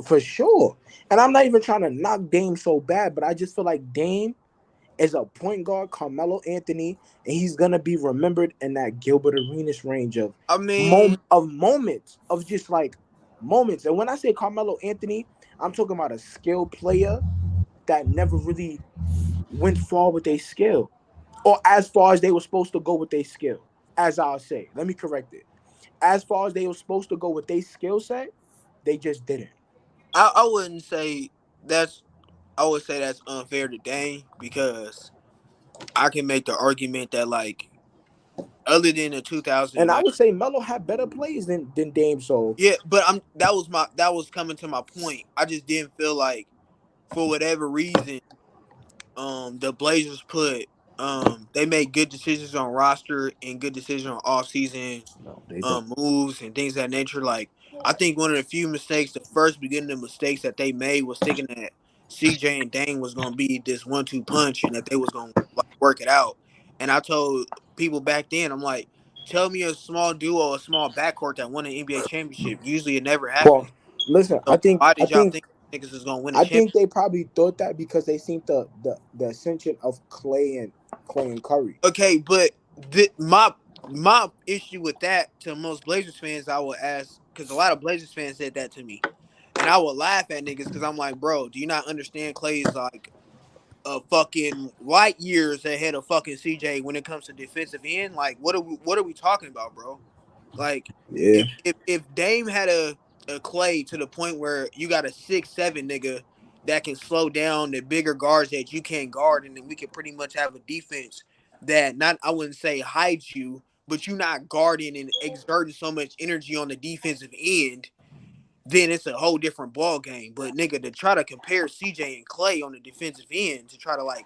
Speaker 2: For sure. And I'm not even trying to knock Dame so bad, but I just feel like Dame is a point guard, Carmelo Anthony, and he's gonna be remembered in that Gilbert Arenas range of
Speaker 3: I mean,
Speaker 2: moments of just like moments. And when I say Carmelo Anthony, I'm talking about a skilled player that never really went far with their skill, or as far as they were supposed to go with their skill. As I'll say, let me correct it. As far as they were supposed to go with their skill set, they just didn't.
Speaker 3: I wouldn't say that's. I would say that's unfair to Dame because I can make the argument that like other than the
Speaker 2: And I
Speaker 3: 2009.
Speaker 2: would say Melo had better plays than Dame. So
Speaker 3: Yeah, but that was coming to my point. I just didn't feel like for whatever reason the Blazers put they made good decisions on roster and good decisions on off season
Speaker 2: no, they don't.
Speaker 3: moves and things of that nature. Like I think one of the few mistakes, the first beginning of mistakes that they made was thinking that CJ and Dane was gonna be this 1-2 punch and that they was gonna like work it out. And I told people back then, I'm like, tell me a small duo, a small backcourt that won an NBA championship. Usually it never
Speaker 2: Well,
Speaker 3: happens.
Speaker 2: listen,
Speaker 3: So why did y'all think niggas is gonna win a
Speaker 2: I think
Speaker 3: championship?
Speaker 2: they probably thought that because they seen the ascension of Clay and Curry.
Speaker 3: Okay, but my issue with that to most Blazers fans, I will ask because a lot of Blazers fans said that to me, and I would laugh at niggas because I'm like, bro, do you not understand Clay's like a fucking light years ahead of fucking CJ when it comes to defensive end? Like, what are we talking about, bro? Like,
Speaker 2: Yeah,
Speaker 3: if Dame had a Clay to the point where you got a 6'7" nigga that can slow down the bigger guards that you can't guard, and then we can pretty much have a defense that not I wouldn't say hides you, but you not guarding and exerting so much energy on the defensive end, then it's a whole different ball game. But nigga, to try to compare CJ and Clay on the defensive end to try to like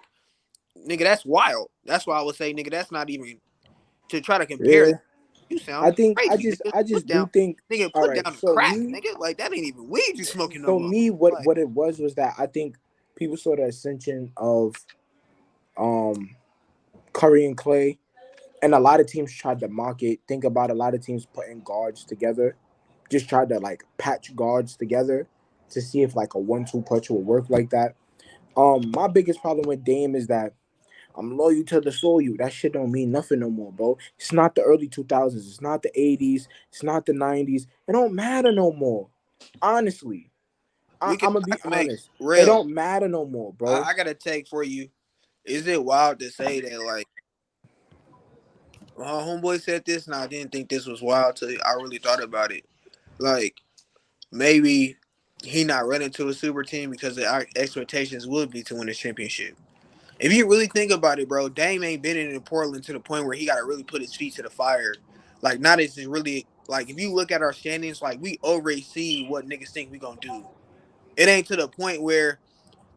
Speaker 3: nigga, that's wild. That's why I would say nigga, that's not even to try to compare.
Speaker 2: yeah.
Speaker 3: You
Speaker 2: I
Speaker 3: sound
Speaker 2: think
Speaker 3: crazy, nigga.
Speaker 2: I
Speaker 3: Put
Speaker 2: just
Speaker 3: down,
Speaker 2: do think.
Speaker 3: nigga.
Speaker 2: All
Speaker 3: Put
Speaker 2: right,
Speaker 3: down the
Speaker 2: so
Speaker 3: crack,
Speaker 2: me,
Speaker 3: nigga. Like that ain't even weed you smoking no
Speaker 2: so
Speaker 3: more.
Speaker 2: me,
Speaker 3: Like
Speaker 2: what it was that I think people saw the ascension of um Curry and Clay, and a lot of teams tried to mock it. Think about a lot of teams putting guards together, just tried to like patch guards together to see if like a 1-2 punch will work like that. My biggest problem with Dame is that I'm loyal to the soul you. That shit don't mean nothing no more, bro. It's not the early 2000s. It's not the 80s. It's not the 90s. It don't matter no more. Honestly,
Speaker 3: we
Speaker 2: I'm
Speaker 3: can,
Speaker 2: gonna
Speaker 3: I
Speaker 2: be
Speaker 3: can make
Speaker 2: honest. It
Speaker 3: real.
Speaker 2: don't matter no more, bro.
Speaker 3: I got a take for you. Is it wild to say that like my homeboy said this, and I didn't think this was wild till I really thought about it. Like maybe he not running to a super team because our expectations would be to win a championship. If you really think about it, bro, Dame ain't been in Portland to the point where he got to really put his feet to the fire. Like, not as really like if you look at our standings, like we already see what niggas think we gonna do. It ain't to the point where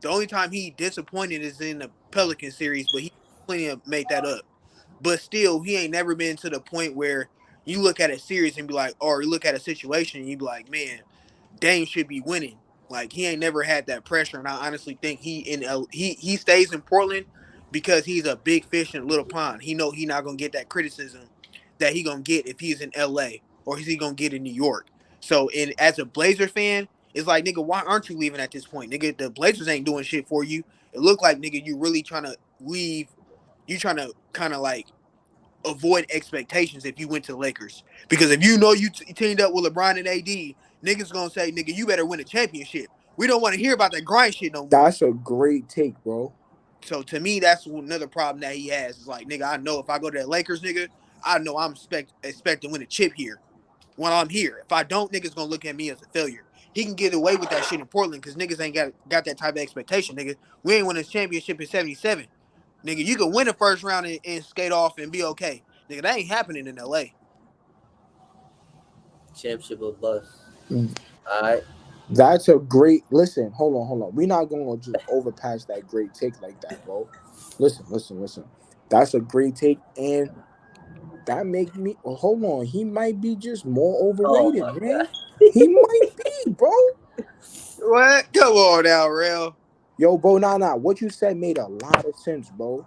Speaker 3: the only time he disappointed is in the Pelican series, but he plenty of made that up. But still, he ain't never been to the point where you look at a series and be like, or you look at a situation and you be like, man, Dame should be winning. Like he ain't never had that pressure, and I honestly think he stays in Portland because he's a big fish in a little pond. He know he not gonna get that criticism that he gonna get if he's in L.A. or is he gonna get in New York. So, and as a Blazer fan, it's like nigga, why aren't you leaving at this point, nigga? The Blazers ain't doing shit for you. It look like nigga, you really trying to leave. You trying to kind of like avoid expectations if you went to the Lakers. Because if you know you teamed up with LeBron and AD, niggas gonna say, nigga, you better win a championship. We don't want to hear about that grind shit no more.
Speaker 2: That's a great take, bro.
Speaker 3: So to me, that's another problem that he has. Is like, nigga, I know if I go to the Lakers, nigga, I know I'm expecting to win a chip here when I'm here. If I don't, niggas gonna look at me as a failure. He can get away with that shit in Portland because niggas ain't got that type of expectation, nigga. We ain't won a championship in '77. Nigga, you can win the first round and skate off and be okay. Nigga, that ain't happening in LA.
Speaker 1: Championship or bust.
Speaker 2: Mm.
Speaker 1: All right.
Speaker 2: That's a great listen. Hold on. We're not gonna just overpass that great take like that, bro. Listen. That's a great take, and that make me hold on. He might be just more
Speaker 1: Oh
Speaker 2: overrated,
Speaker 1: my
Speaker 2: man.
Speaker 1: god.
Speaker 2: He might be, bro.
Speaker 3: What? Come on now, real.
Speaker 2: Yo, bro, nah. What you said made a lot of sense, bro.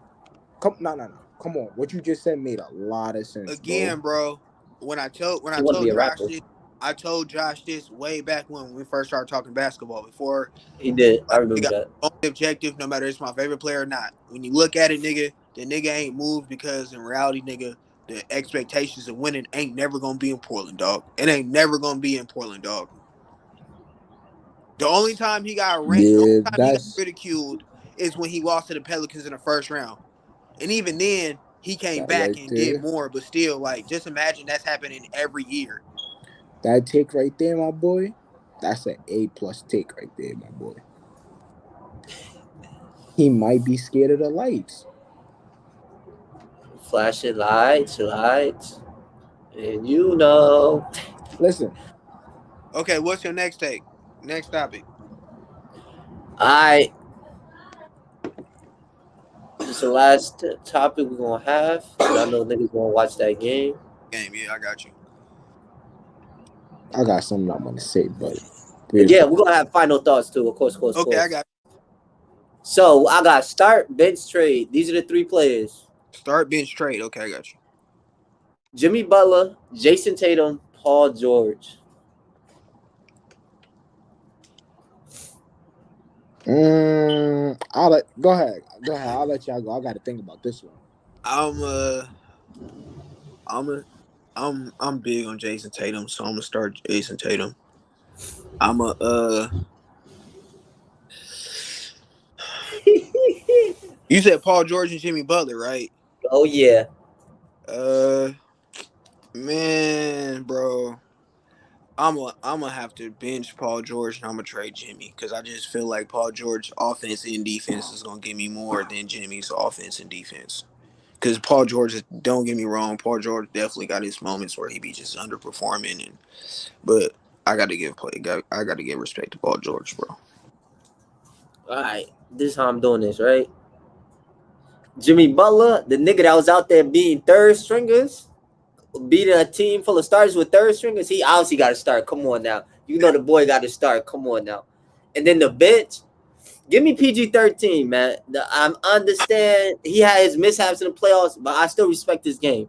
Speaker 2: Nah. Come on. What you just said made a lot of sense, bro.
Speaker 3: Again, bro. When
Speaker 1: He
Speaker 3: I
Speaker 1: want to be
Speaker 3: told
Speaker 1: a
Speaker 3: Josh
Speaker 1: rapper.
Speaker 3: this, I told Josh this way back when we first started talking basketball. Before,
Speaker 1: He did. I
Speaker 3: like,
Speaker 1: remember
Speaker 3: nigga,
Speaker 1: that.
Speaker 3: only objective, no matter if it's my favorite player or not. When you look at it, nigga, the nigga ain't moved because in reality, nigga, the expectations of winning ain't never gonna be in Portland, dog. It ain't never gonna be in Portland, dog. The only
Speaker 2: Yeah,
Speaker 3: time he got
Speaker 2: that's
Speaker 3: ridiculed is when he lost to the Pelicans in the first round. And even then, he came
Speaker 2: that
Speaker 3: back
Speaker 2: right
Speaker 3: and did
Speaker 2: there.
Speaker 3: more. But still, like, just imagine that's happening every year.
Speaker 2: That take right there, my boy. That's an A+ take right there, my boy. He might be scared of the lights.
Speaker 1: Flashing lights, and you know.
Speaker 2: Listen,
Speaker 3: Okay, what's your next take? Next topic.
Speaker 1: I This is the last topic we're gonna have. Cause I know niggas gonna watch that game.
Speaker 3: Game, yeah, I got you.
Speaker 2: I got something I'm gonna say, but
Speaker 1: And
Speaker 2: we'll
Speaker 1: yeah,
Speaker 2: talk.
Speaker 1: we're gonna have final thoughts too. Of course, of course, of
Speaker 3: Okay, I
Speaker 1: course.
Speaker 3: got
Speaker 1: So I got start, bench, trade. These are the three players:
Speaker 3: you. Start bench trade. Okay, I got you.
Speaker 1: Jimmy Butler, Jason Tatum, Paul George.
Speaker 2: Go ahead. Go ahead. I'll let y'all go. I got to think about this one.
Speaker 3: I'm uh I'm a I'm big on Jason Tatum, so I'm gonna start Jason Tatum. I'm a you said Paul George and Jimmy Butler, right?
Speaker 1: Oh yeah,
Speaker 3: Uh man, bro. I'm gonna have to bench Paul George and I'm gonna trade Jimmy because I just feel like Paul George offense and defense is gonna give me more than Jimmy's offense and defense. Because Paul George, don't get me wrong, Paul George definitely got his moments where he be just underperforming, but I gotta give respect to Paul George, bro.
Speaker 1: all right. This is how I'm doing this, right? Jimmy Butler, the nigga that was out there being third stringers, beating a team full of starters with third stringers. He obviously got to start. Come on now, you know the boy got to start. Come on now, and then the bench. Give me PG-13, man. I understand he had his mishaps in the playoffs, but I still respect his game.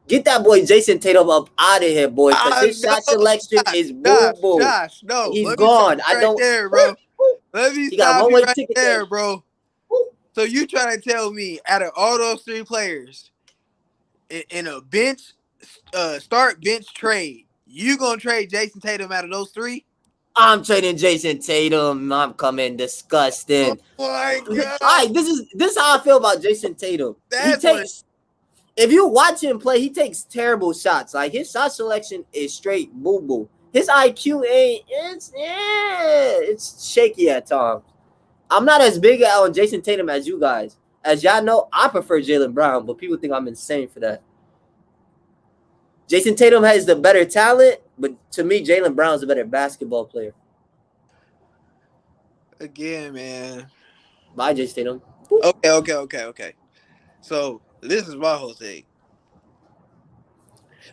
Speaker 1: Get that boy Jason Tatum up out of here, boy, because
Speaker 3: I
Speaker 1: his
Speaker 3: know,
Speaker 1: shot selection
Speaker 3: Josh,
Speaker 1: is boo boo.
Speaker 3: no.
Speaker 1: He's
Speaker 3: Let me stop
Speaker 1: gone. I
Speaker 3: you right
Speaker 1: don't.
Speaker 3: there, bro. Let me
Speaker 1: He got a
Speaker 3: stop you
Speaker 1: one-way
Speaker 3: right
Speaker 1: ticket there.
Speaker 3: there, bro. So you trying to tell me out of all those three players in a bench start bench trade, you gonna trade Jason Tatum out of those three?
Speaker 1: I'm trading Jason Tatum. I'm coming
Speaker 3: Oh
Speaker 1: disgusting.
Speaker 3: my
Speaker 1: All
Speaker 3: god,
Speaker 1: right, this is how I feel about Jason Tatum. He
Speaker 3: that's what.
Speaker 1: takes If you watch him play, he takes terrible shots. Like his shot selection is straight boo boo. His IQ ain't it's shaky at times. I'm not as big on Jason Tatum as you guys. As y'all know, I prefer Jaylen Brown, but people think I'm insane for that. Jason Tatum has the better talent, but to me, Jaylen Brown's a better basketball player.
Speaker 3: Again, man.
Speaker 1: Bye, Jason Tatum.
Speaker 3: Okay. So this is my whole thing.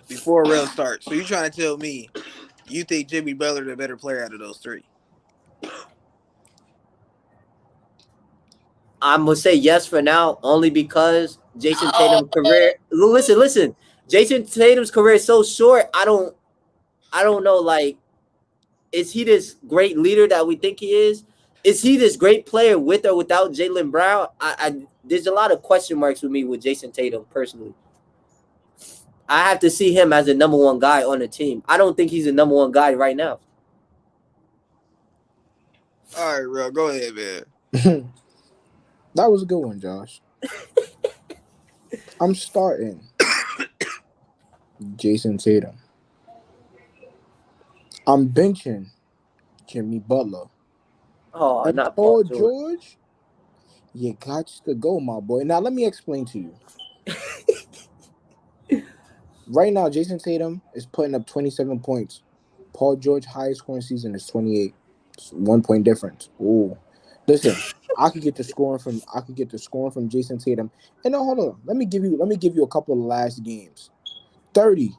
Speaker 3: Before real start, so you trying to tell me you think Jimmy Butler the better player out of those three?
Speaker 1: I'm gonna say yes for now, only because Jason Tatum's career. Listen. Jason Tatum's career is so short. I don't know. Like, is he this great leader that we think he is? Is he this great player with or without Jaylen Brown? There's a lot of question marks with me with Jason Tatum personally. I have to see him as the number one guy on the team. I don't think he's the number one guy right now.
Speaker 3: All right, bro, go ahead, man.
Speaker 2: That was a good one, Josh. I'm starting Jason Tatum. I'm benching Jimmy Butler.
Speaker 1: Oh,
Speaker 2: And
Speaker 1: not Paul
Speaker 2: Paul
Speaker 1: George.
Speaker 2: George, you got to go, my boy. Now, let me explain to you. Right now, Jason Tatum is putting up 27 points. Paul George highest scoring season is 28. It's 1 point difference. Ooh. Listen, I could get the scoring from Jason Tatum. And now hold on. Let me give you a couple of last games. 30,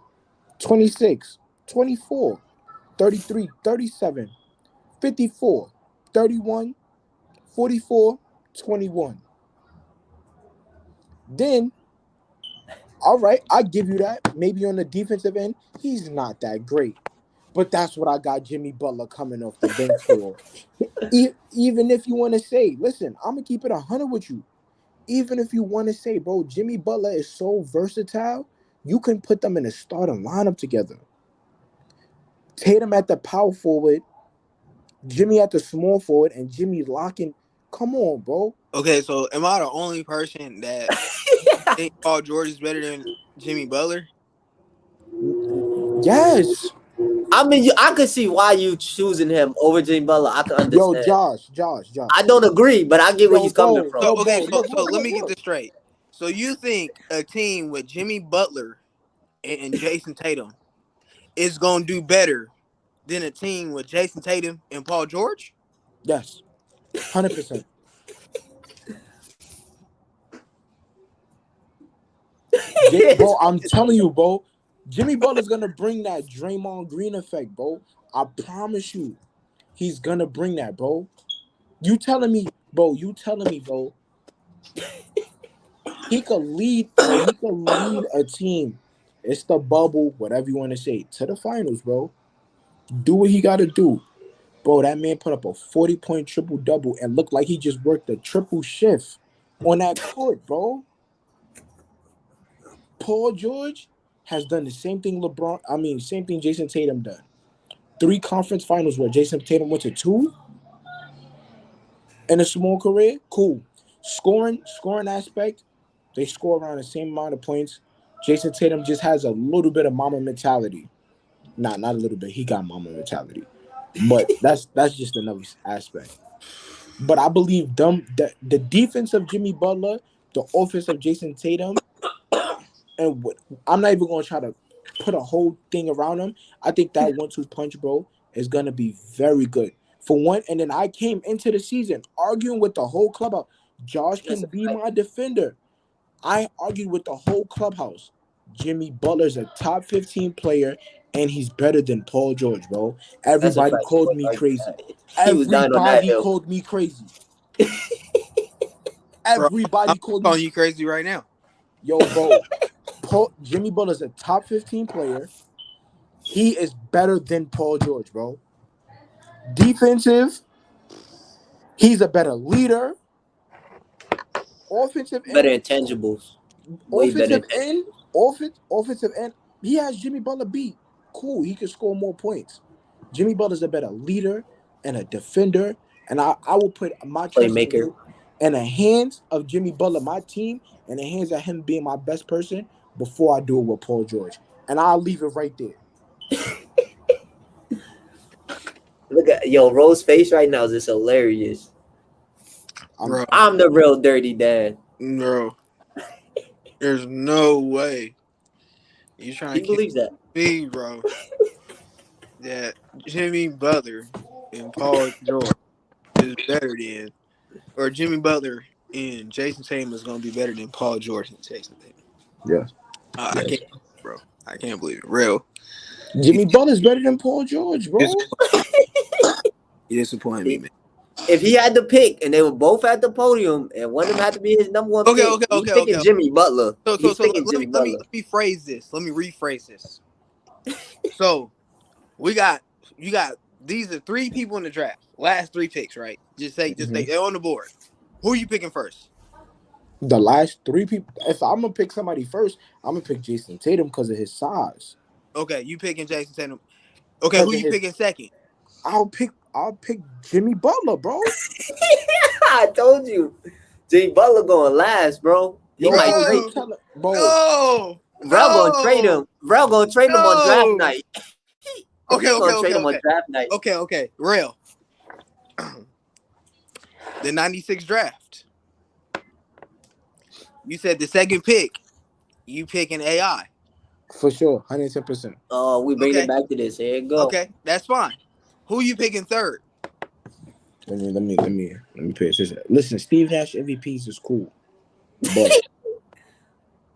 Speaker 2: 26, 24, 33, 37. 54, 31, 44, 21. Then, all right, I give you that. Maybe on the defensive end, he's not that great. But that's what I got Jimmy Butler coming off the bench for. Even if you want to say, listen, I'm going to keep it 100 with you. Even if you want to say, bro, Jimmy Butler is so versatile, you can put them in a starting lineup together. Tatum at the power forward, Jimmy at the small forward, and Jimmy locking. Come on, bro.
Speaker 3: Okay, so am I the only person that think Paul George is better than Jimmy Butler?
Speaker 2: Yes.
Speaker 1: I mean, I could see why you choosing him over Jimmy Butler. I can
Speaker 2: Yo,
Speaker 1: understand.
Speaker 2: Josh.
Speaker 1: I don't agree, but I get where
Speaker 2: Yo,
Speaker 1: he's coming
Speaker 2: bro,
Speaker 1: from.
Speaker 3: So
Speaker 2: yo,
Speaker 3: okay,
Speaker 2: bro.
Speaker 3: so
Speaker 2: Look,
Speaker 3: so
Speaker 2: look,
Speaker 3: let
Speaker 2: look,
Speaker 3: me get
Speaker 2: look.
Speaker 3: this straight. So you think a team with Jimmy Butler and Jason Tatum is gonna do better than a team with Jason Tatum and Paul George?
Speaker 2: Yes, 100%. Bro, I'm telling you, bro. Jimmy Butler's gonna bring that Draymond Green effect, bro. I promise you, he's gonna bring that, bro. You telling me, bro? You telling me, bro? He could lead, bro. He could lead a team. It's the bubble, whatever you want to say, to the finals, bro. Do what he got to do, bro. That man put up a 40-point triple double and looked like he just worked a triple shift on that court, bro. Paul George has done the same thing same thing Jason Tatum done. 3 conference finals where Jason Tatum went to 2 in a small career. Cool. Scoring aspect, they score around the same amount of points. Jason Tatum just has a little bit of mama mentality. Nah, not a little bit. He got mama mentality. But that's just another aspect. But I believe the defense of Jimmy Butler, the offense of Jason Tatum, and I'm not even going to try to put a whole thing around him. I think that 1-2 punch, bro, is going to be very good. For one, and then I came into the season arguing with the whole clubhouse. Josh
Speaker 1: That's
Speaker 2: can
Speaker 1: a
Speaker 2: be
Speaker 1: fact.
Speaker 2: my defender. I argued with the whole clubhouse. Jimmy Butler's a top 15 player, and he's better than Paul George, bro.
Speaker 1: That's a
Speaker 2: Everybody
Speaker 1: fact.
Speaker 2: called me crazy.
Speaker 1: He was dying on that
Speaker 2: Everybody
Speaker 1: hill.
Speaker 2: called me crazy.
Speaker 3: Bro, I'm
Speaker 2: Everybody called me.
Speaker 3: calling you crazy right now.
Speaker 2: Yo, bro. Jimmy Butler's a top 15 player. He is better than Paul George, bro. Defensive, he's a better leader. Offensive
Speaker 1: Better
Speaker 2: end,
Speaker 1: intangibles. Way better
Speaker 2: offensive
Speaker 1: intangibles.
Speaker 2: end, offensive end. He has Jimmy Butler beat. Cool, he can score more points. Jimmy Butler's a better leader and a defender, and I will put my trust
Speaker 1: Playmaker.
Speaker 2: in the hands of Jimmy Butler, my team, and the hands of him being my best person before I do it with Paul George. And I'll leave it right there.
Speaker 1: Look at Rose face right now is just hilarious.
Speaker 2: I'm
Speaker 3: Bro,
Speaker 1: I'm the real dirty dad.
Speaker 3: bro, there's no way you trying
Speaker 1: He
Speaker 3: to convince
Speaker 1: believes that.
Speaker 3: me, bro, that Jimmy Butler and Paul George is better than, or Jimmy Butler and Jason Tatum is gonna be better than Paul George and Jason Tatum.
Speaker 2: yeah.
Speaker 3: I
Speaker 1: Yes.
Speaker 3: can't, bro. I can't believe it. Real, you,
Speaker 2: Jimmy Butler's better than Paul George, bro.
Speaker 3: you disappoint me, man.
Speaker 1: If he had to pick and they were both at the podium and one of them had to be his number one
Speaker 3: Okay,
Speaker 1: pick,
Speaker 3: okay,
Speaker 1: he's
Speaker 3: okay,
Speaker 1: picking
Speaker 3: okay.
Speaker 1: Jimmy Butler.
Speaker 3: So
Speaker 1: He's
Speaker 3: let,
Speaker 1: picking
Speaker 3: let
Speaker 1: Jimmy
Speaker 3: me let me
Speaker 1: Butler.
Speaker 3: let me phrase this. Let me rephrase this. So we got you got these are 3 people in the draft. Last 3 picks, right? Just say
Speaker 2: Mhm.
Speaker 3: they're on the board. Who are you picking first?
Speaker 2: The last 3 people. If I'm gonna pick somebody first, I'm gonna pick Jason Tatum because of his size.
Speaker 3: Okay, you picking Jason Tatum. Okay, who
Speaker 2: Because of
Speaker 3: you
Speaker 2: his,
Speaker 3: picking second?
Speaker 2: I'll pick Jimmy Butler, bro.
Speaker 1: I told you. Jimmy Butler going last, bro. He
Speaker 2: Yo,
Speaker 1: might
Speaker 2: bro,
Speaker 1: trade.
Speaker 2: you tell it, bro.
Speaker 3: No,
Speaker 1: Rel gonna trade
Speaker 3: no,
Speaker 1: him. Rel gonna trade him on draft
Speaker 3: no.
Speaker 1: night.
Speaker 3: Okay,
Speaker 1: He
Speaker 3: okay,
Speaker 1: gonna trade
Speaker 3: okay,
Speaker 1: him on
Speaker 3: okay,
Speaker 1: draft night.
Speaker 3: okay. Real. The 96 draft. You said the second pick. You picking AI.
Speaker 2: For sure, 110%.
Speaker 1: Oh, we bring it
Speaker 3: Okay,
Speaker 1: back to this. Here you go.
Speaker 3: okay, that's fine. Who you picking third?
Speaker 2: Let me pay attention. Listen, Steve Nash MVPs is cool, but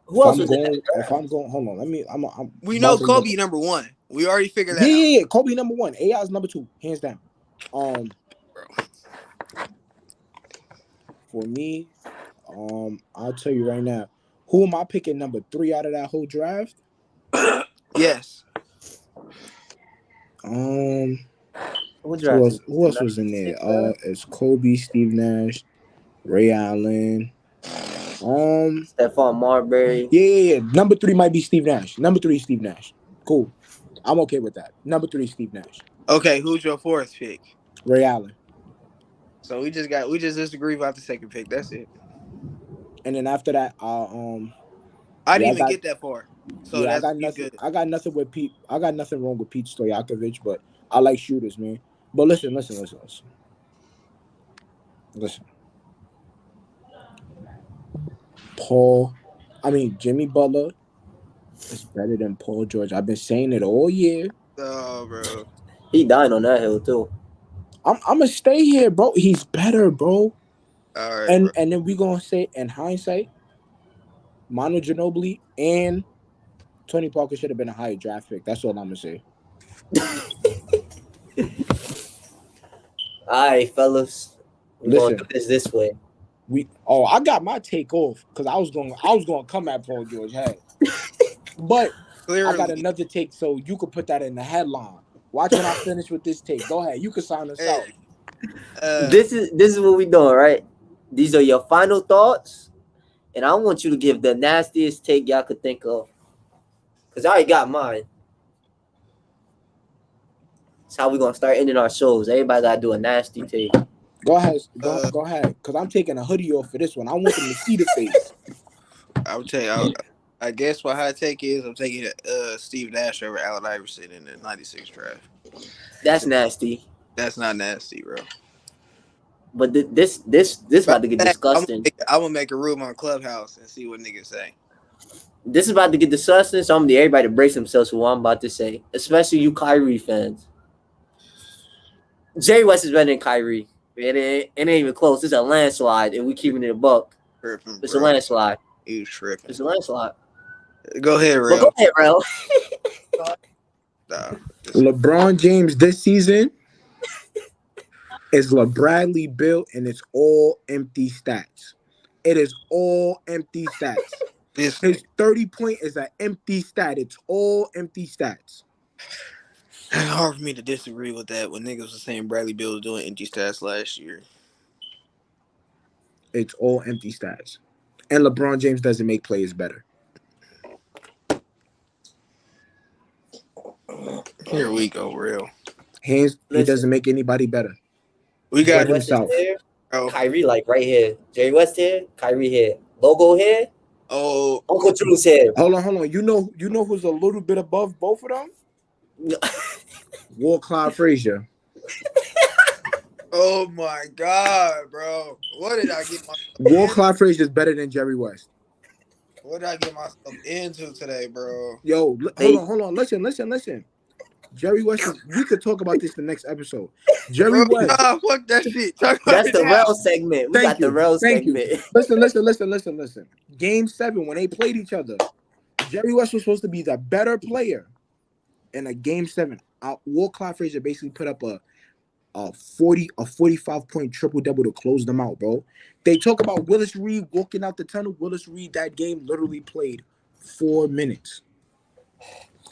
Speaker 1: Who else was in that
Speaker 2: if
Speaker 1: draft?
Speaker 2: I'm going, hold on. I'm
Speaker 3: We
Speaker 2: about
Speaker 3: know
Speaker 2: to look.
Speaker 3: Kobe number 1. We already figured that out.
Speaker 2: Yeah. Kobe number 1. AI is number 2, hands down. Um,
Speaker 3: bro.
Speaker 2: for me, I'll tell you right now. Who am I picking number 3 out of that whole draft?
Speaker 3: Yes.
Speaker 2: Um,
Speaker 1: Who drafted
Speaker 2: who
Speaker 1: the
Speaker 2: else was in there?
Speaker 1: 96 draft?
Speaker 2: It's Kobe, Steve Nash, Ray Allen. Um,
Speaker 1: Stephon Marbury.
Speaker 2: yeah. Number 3 might be Steve Nash. Number 3, Steve Nash. Cool. I'm okay with that. Number 3, Steve Nash.
Speaker 3: Okay, who's your fourth pick?
Speaker 2: Ray Allen.
Speaker 3: So we just disagree about the second pick. That's it.
Speaker 2: And then after that,
Speaker 3: I
Speaker 2: yeah,
Speaker 3: didn't even get that far. So
Speaker 2: I
Speaker 3: that's
Speaker 2: got
Speaker 3: we
Speaker 2: nothing.
Speaker 3: good.
Speaker 2: I got nothing with Pete. I got nothing wrong with Pete Stojakovic, but I like shooters, man. But listen. Paul, I mean Jimmy Butler is better than Paul George. I've been saying it all year.
Speaker 3: Oh, bro.
Speaker 1: He died on that hill too.
Speaker 2: I'm gonna stay here, bro. He's better, bro.
Speaker 3: All right, bro.
Speaker 2: And then we gonna say in hindsight, Manu Ginobili and Tony Parker should have been a higher draft pick. That's all I'm gonna say.
Speaker 1: All right, fellas, we're gonna do
Speaker 2: Listen,
Speaker 1: this way.
Speaker 2: I got my take off because I was gonna come at Paul George head. But I got
Speaker 3: Clearly,
Speaker 2: another take, so you could put that in the headline. Watch when I finish with this take. Go ahead. You can sign us
Speaker 3: hey,
Speaker 2: out.
Speaker 3: uh,
Speaker 1: This is what we doing, right? These are your final thoughts, and I want you to give the nastiest take y'all could think of. Cause I already got mine. That's how we gonna start ending our shows. Everybody gotta do a nasty take.
Speaker 2: Go ahead.
Speaker 3: uh,
Speaker 2: Go ahead. Because I'm taking a hoodie off for this one. I want them to see the face.
Speaker 3: I would tell you. I guess what high take is. I'm taking Steve Nash over Allen Iverson in the '96 draft.
Speaker 1: That's nasty.
Speaker 3: That's not nasty, bro.
Speaker 1: But this
Speaker 3: Matter
Speaker 1: about to get
Speaker 3: of fact,
Speaker 1: disgusting.
Speaker 3: I'm gonna make a room on Clubhouse and see what niggas say.
Speaker 1: This is about to get disgusting. So I'm gonna need everybody to brace themselves for what I'm about to say, especially you Kyrie fans. Jerry West is better than Kyrie. It ain't even close. It's a landslide, and we keeping it a buck.
Speaker 3: Tripping,
Speaker 1: It's a
Speaker 3: bro.
Speaker 1: landslide.
Speaker 3: You tripping.
Speaker 1: It's a landslide.
Speaker 3: Go ahead,
Speaker 1: But go
Speaker 3: real.
Speaker 1: ahead, bro.
Speaker 3: Nah, this
Speaker 2: LeBron James this season is LeBradley built, and it's all empty stats. It is all empty stats.
Speaker 3: this nigga.
Speaker 2: His 30 point is an empty stat. It's all empty stats.
Speaker 3: It's hard for me to disagree with that when niggas was saying Bradley Beal was doing empty stats last year.
Speaker 2: It's all empty stats. And LeBron James doesn't make players better.
Speaker 3: Here we go, real.
Speaker 2: He
Speaker 1: Listen,
Speaker 2: doesn't make anybody better
Speaker 3: We
Speaker 2: but
Speaker 3: got
Speaker 1: Jerry West is
Speaker 2: himself.
Speaker 1: here.
Speaker 3: bro.
Speaker 1: Kyrie like right here. Jerry West here. Kyrie here. Logo here.
Speaker 3: Oh,
Speaker 1: Uncle Drew's here.
Speaker 2: Hold on. You know who's a little bit above both of them? Walt Clyde Frazier.
Speaker 3: oh my God, bro. What did I get myself
Speaker 2: Walt
Speaker 3: in?
Speaker 2: Clyde Frazier is better than Jerry West.
Speaker 3: What did I get myself into today, bro?
Speaker 2: Yo,
Speaker 1: They,
Speaker 2: hold on. Listen. Jerry West is. We could talk about this the next episode. Jerry
Speaker 3: Bro,
Speaker 2: West.
Speaker 3: nah, fuck that shit. Talk about
Speaker 1: that's
Speaker 3: it
Speaker 1: the
Speaker 3: now.
Speaker 1: rail segment. We got the rail
Speaker 2: Thank you.
Speaker 1: segment.
Speaker 2: Listen. Game 7 when they played each other, Jerry West was supposed to be the better player in a game 7. Walt Clyde Frazier basically put up a 45 point triple double to close them out, bro. They talk about Willis Reed walking out the tunnel. Willis Reed that game literally played 4 minutes.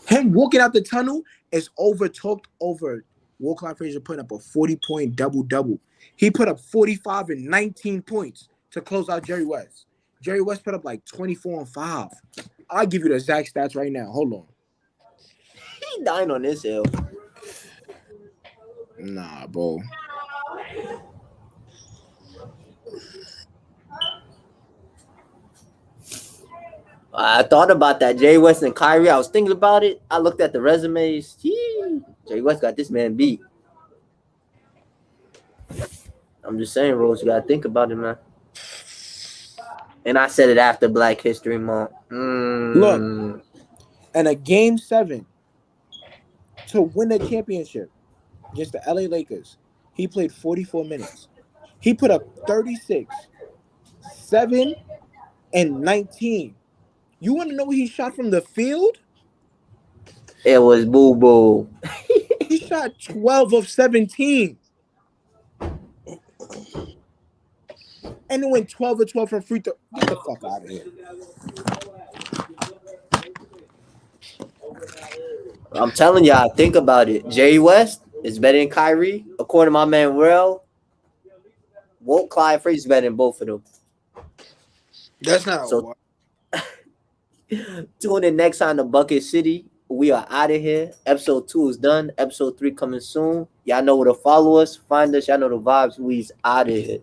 Speaker 2: Him walking out the tunnel is talked over. Walt Clyde Frazier putting up a 40-point double. He put up 45 and 19 points to close out Jerry West. Jerry West put up like 24 and 5. I'll give you the exact stats right now. Hold on.
Speaker 1: He dying on this hill.
Speaker 2: Nah, bro.
Speaker 1: I thought about that. Jerry West and Kyrie. I was thinking about it. I looked at the resumes. Jerry West got this man beat. I'm just saying, Rose, you gotta think about it, man. And I said it after Black History Month.
Speaker 2: Look, in a game 7 to win the championship against the LA Lakers, he played 44 minutes. He put up 36, 7, and 19. You want to know what he shot from the field?
Speaker 1: It was boo boo.
Speaker 2: He shot 12 of 17. and it went 12 or 12 from free throw. Get the fuck out of here.
Speaker 1: I'm telling y'all, think about it. Jerry West is better than Kyrie. According to my man Real, Walt Clyde Frazier is better than both of them.
Speaker 3: That's not
Speaker 1: So
Speaker 3: why.
Speaker 1: tune in next time to Bucket City. We are out of here. Episode 2 is done. Episode 3 coming soon. Y'all know where to follow us. Find us. Y'all know the vibes. We's out of here.